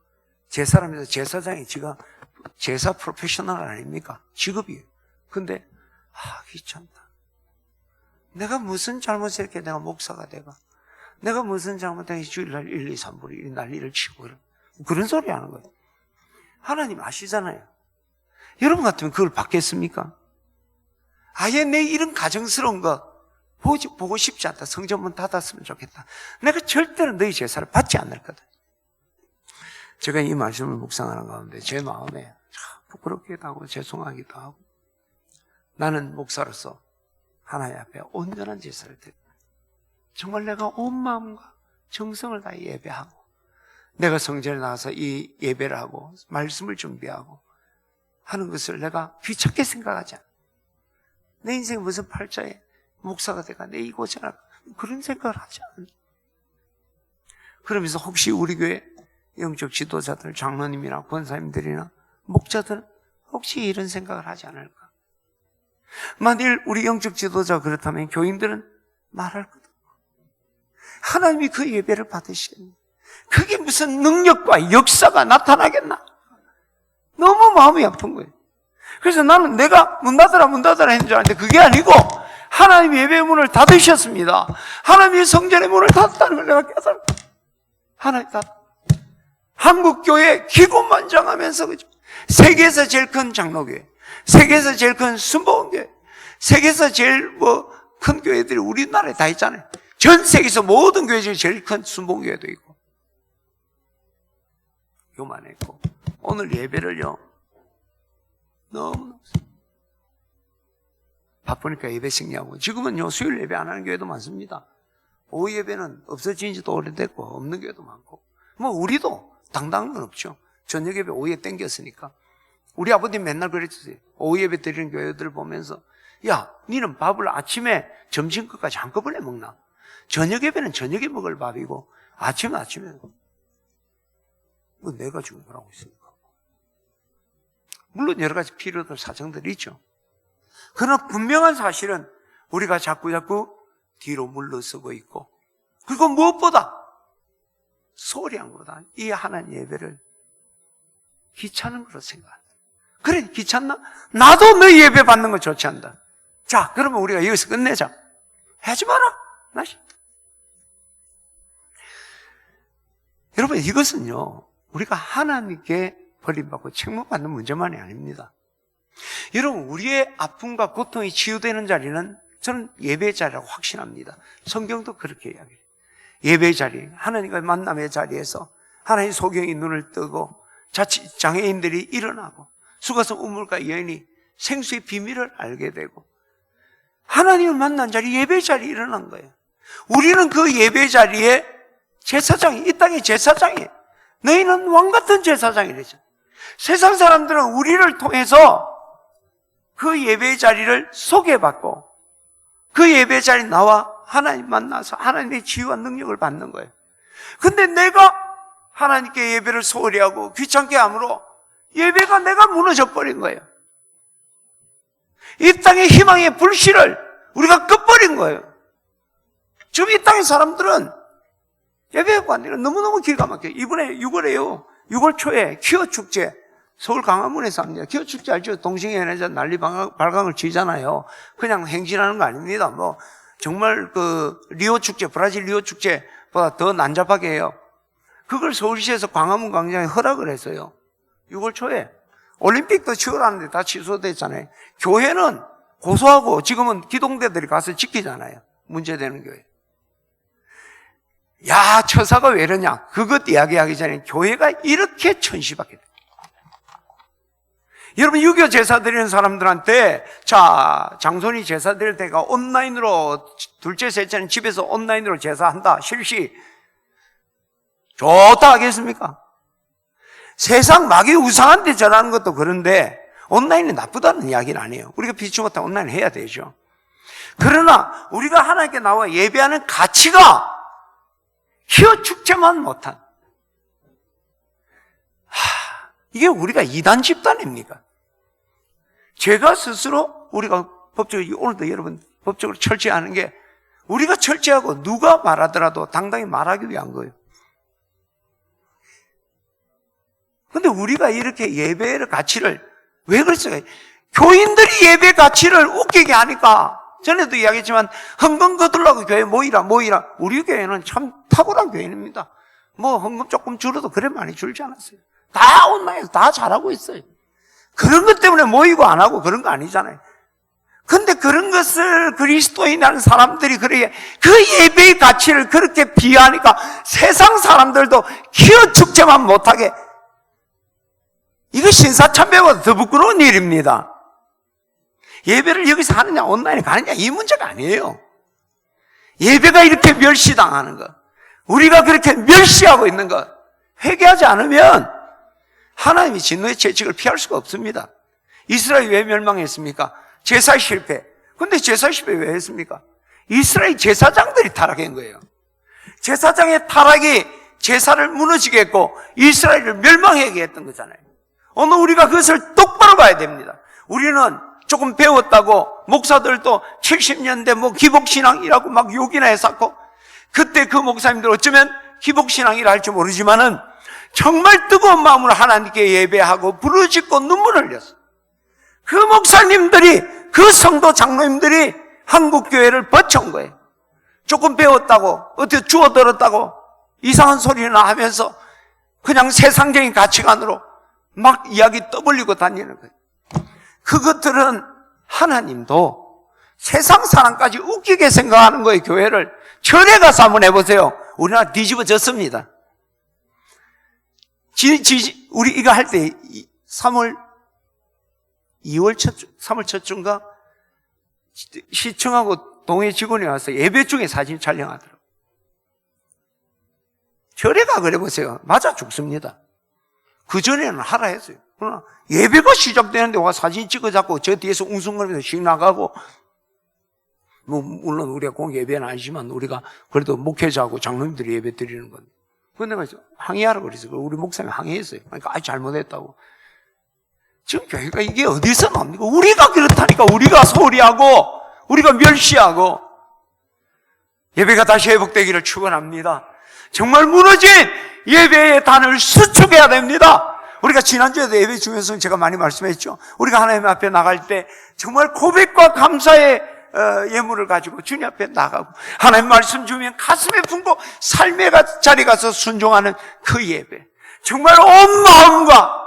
제사라면서 제사장이 지가 제사 프로페셔널 아닙니까? 직업이에요. 근데 귀찮다. 내가 무슨 잘못했게 내가 목사가 돼가, 내가 무슨 잘못했게 주일날 1, 2, 3부 난리를 치고 그런 소리 하는 거예요. 하나님 아시잖아요. 여러분 같으면 그걸 받겠습니까? 아예 내 이런 가정스러운 거 보고 싶지 않다. 성전문 닫았으면 좋겠다. 내가 절대로 너희 제사를 받지 않을 거다. 제가 이 말씀을 묵상하는 가운데 제 마음에 부끄럽기도 하고 죄송하기도 하고, 나는 목사로서 하나님 앞에 온전한 제사를 드린다. 정말 내가 온 마음과 정성을 다해 예배하고, 내가 성전에 나가서 이 예배를 하고 말씀을 준비하고 하는 것을 내가 귀찮게 생각하지 않아. 내 인생이 무슨 팔자에 목사가 돼가 내 이곳에 할까? 그런 생각을 하지 않아요. 그러면서 혹시 우리 교회 영적 지도자들, 장로님이나 권사님들이나 목자들은 혹시 이런 생각을 하지 않을까? 만일 우리 영적 지도자가 그렇다면 교인들은 말할 것 없고 하나님이 그 예배를 받으시겠네. 그게 무슨 능력과 역사가 나타나겠나? 너무 마음이 아픈 거예요. 그래서 나는 내가 문 닫아라 했는 줄 알았는데 그게 아니고 하나님이 예배의 문을 닫으셨습니다. 하나님이 성전의 문을 닫았다는 걸 내가 깨달았다. 하나님 한국교회 기고만장하면서 그죠? 세계에서 제일 큰 장로교회, 세계에서 제일 큰 순복음교회, 세계에서 제일 큰 교회들이 우리나라에 다 있잖아요. 전 세계에서 모든 교회 중에 제일 큰 순복음교회도 있고 요만했고 오늘 예배를요 너무 바쁘니까 예배 승리하고 지금은요 수요일 예배 안 하는 교회도 많습니다. 오후 예배는 없어진 지도 오래됐고 없는 교회도 많고 뭐 우리도 당당한 건 없죠. 저녁 예배 오후에 땡겼으니까. 우리 아버님 맨날 그랬어요. 오후 예배 드리는 교회들 보면서 야 니는 밥을 아침에 점심 끝까지 한꺼번에 먹나? 저녁 예배는 저녁에 먹을 밥이고 아침은 아침에 뭐 내가 지금 뭐라고 있습니까? 물론 여러 가지 필요들 사정들이 있죠. 그러나 분명한 사실은 우리가 자꾸 뒤로 물러서고 있고 그리고 무엇보다 소량보다 이 하나님 예배를 귀찮은 거로 생각한다. 그래 귀찮나? 나도 너희 예배 받는 거 좋지 않다. 자 그러면 우리가 여기서 끝내자. 하지 마라. 나시. 여러분 이것은요 우리가 하나님께 버림받고 책망받는 문제만이 아닙니다. 여러분 우리의 아픔과 고통이 치유되는 자리는 저는 예배의 자리라고 확신합니다. 성경도 그렇게 이야기해요. 예배의 자리, 하나님과의 만남의 자리에서 하나님 소경이 눈을 뜨고 자칫 장애인들이 일어나고 수가성 우물가 여인이 생수의 비밀을 알게 되고 하나님을 만난 자리, 예배의 자리에 일어난 거예요. 우리는 그 예배의 자리에 제사장이, 이 땅의 제사장이에요. 너희는 왕같은 제사장이래죠. 세상 사람들은 우리를 통해서 그 예배의 자리를 소개받고 그 예배의 자리에 나와 하나님 만나서 하나님의 지혜와 능력을 받는 거예요. 근데 내가 하나님께 예배를 소홀히 하고 귀찮게 함으로 예배가 내가 무너져 버린 거예요. 이 땅의 희망의 불씨를 우리가 꺼버린 거예요. 지금 이 땅의 사람들은 예배 관리가 너무너무 기가 막혀요. 이번에 6월에요. 6월 초에 기어 축제 서울 강화문에서 합니다. 기어 축제 알죠? 동식연회자 난리 발광을 치잖아요. 그냥 행진하는 거 아닙니다. 뭐 정말 그 리오 축제, 브라질 리오 축제보다 더 난잡하게 해요. 그걸 서울시에서 광화문 광장에 허락을 했어요. 6월 초에. 올림픽도 치러라는데 다 취소됐잖아요. 교회는 고소하고 지금은 기동대들이 가서 지키잖아요. 문제되는 교회. 야, 처사가 왜 이러냐? 그것 이야기하기 전에 교회가 이렇게 천시받게 돼요. 여러분, 유교 제사 드리는 사람들한테, 자, 장손이 제사 드릴 때가 온라인으로, 둘째, 셋째는 집에서 온라인으로 제사한다. 실시. 좋다 하겠습니까? 세상 마귀 우상한 데 절하는 것도 그런데, 온라인이 나쁘다는 이야기는 아니에요. 우리가 피치 못한 온라인 해야 되죠. 그러나, 우리가 하나님께 나와 예배하는 가치가, 기어 축제만 못한. 이게 우리가 이단 집단입니까? 제가 스스로 우리가 법적으로, 오늘도 여러분 법적으로 철저하는 게 우리가 철저하고 누가 말하더라도 당당히 말하기 위한 거예요. 근데 우리가 이렇게 예배의 가치를 왜 그랬어요? 교인들이 예배 가치를 웃기게 하니까 전에도 이야기했지만 헌금 거둘라고 교회 모이라. 우리 교회는 참 탁월한 교회입니다. 뭐 헌금 조금 줄어도 그래 많이 줄지 않았어요. 다 온라인에서 다 잘하고 있어요. 그런 것 때문에 모이고 안 하고 그런 거 아니잖아요. 근데 그런 것을 그리스도인이라는 사람들이 그렇게 그 예배의 가치를 그렇게 비하하니까 세상 사람들도 기어 축제만 못하게, 이거 신사참배보다 더 부끄러운 일입니다. 예배를 여기서 하느냐 온라인에 가느냐 이 문제가 아니에요. 예배가 이렇게 멸시당하는 것, 우리가 그렇게 멸시하고 있는 것, 회개하지 않으면 하나님이 진노의 채찍을 피할 수가 없습니다. 이스라엘이 왜 멸망했습니까? 제사 실패. 근데 제사 실패 왜 했습니까? 이스라엘 제사장들이 타락한 거예요. 제사장의 타락이 제사를 무너지게 했고 이스라엘을 멸망하게 했던 거잖아요. 오늘 우리가 그것을 똑바로 봐야 됩니다. 우리는 조금 배웠다고 목사들도 70년대 기복신앙이라고 막 욕이나 했었고, 그때 그 목사님들 어쩌면 기복신앙이라 할지 모르지만은 정말 뜨거운 마음으로 하나님께 예배하고 부르짖고 눈물을 흘렸어요. 그 목사님들이, 그 성도 장로님들이 한국교회를 버쳐온 거예요. 조금 배웠다고, 어떻게 주워들었다고 이상한 소리나 하면서 그냥 세상적인 가치관으로 막 이야기 떠벌리고 다니는 거예요. 그것들은 하나님도 세상 사람까지 웃기게 생각하는 거예요. 교회를. 절에 가서 한번 해보세요. 우리나라 뒤집어졌습니다. 우리 이거 할 때 3월 첫주인가 시청하고 동해 직원이 와서 예배 중에 사진 촬영하더라고요. 절에 가 그래 보세요. 맞아 죽습니다. 그전에는 하라 했어요. 그러나 예배가 시작되는데 와 사진 찍어 잡고 저 뒤에서 웅숭거리면서 씩 나가고, 물론 우리가 꼭 예배는 아니지만 우리가 그래도 목회자하고 장로님들이 예배 드리는 건데. 근데 내가 항의하라고 그랬어요. 우리 목사님이 항의했어요. 그러니까 잘못했다고. 지금 교회가 이게 어디서 납니까? 우리가 그렇다니까. 우리가 소홀히 하고 우리가 멸시하고. 예배가 다시 회복되기를 축원합니다. 정말 무너진 예배의 단을 수축해야 됩니다. 우리가 지난주에도 예배 중에서 제가 많이 말씀했죠. 우리가 하나님 앞에 나갈 때 정말 고백과 감사의 예물을 가지고 주님 앞에 나가고, 하나님 말씀 주면 가슴에 품고 삶의 자리 가서 순종하는 그 예배, 정말 온 마음과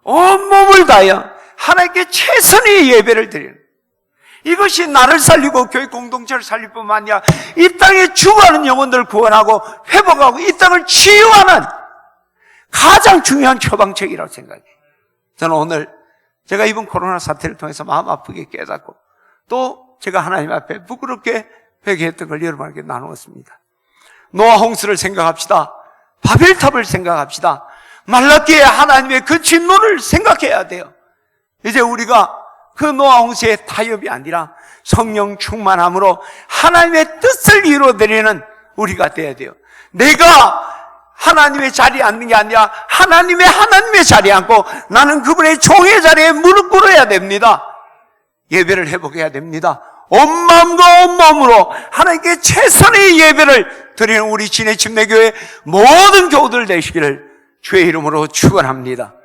온 몸을 다하여 하나님께 최선의 예배를 드리는, 이것이 나를 살리고 교회 공동체를 살릴 뿐만 아니라 이 땅에 죽어가는 영혼들을 구원하고 회복하고 이 땅을 치유하는 가장 중요한 처방책이라고 생각해요. 저는 오늘 제가 이번 코로나 사태를 통해서 마음 아프게 깨닫고, 또 제가 하나님 앞에 부끄럽게 회개했던 걸 여러분에게 나누었습니다. 노아 홍수를 생각합시다. 바벨탑을 생각합시다. 말라기에 하나님의 그 진노를 생각해야 돼요. 이제 우리가 그 노아 홍수의 타협이 아니라 성령 충만함으로 하나님의 뜻을 이루어드리는 우리가 돼야 돼요. 내가 하나님의 자리에 앉는 게 아니라 하나님의 자리에 앉고 나는 그분의 종의 자리에 무릎 꿇어야 됩니다. 예배를 회복해야 됩니다. 온 마음과 온 마음으로 하나님께 최선의 예배를 드리는 우리 진해 침례교회 모든 교우들 되시기를 주의 이름으로 축원합니다.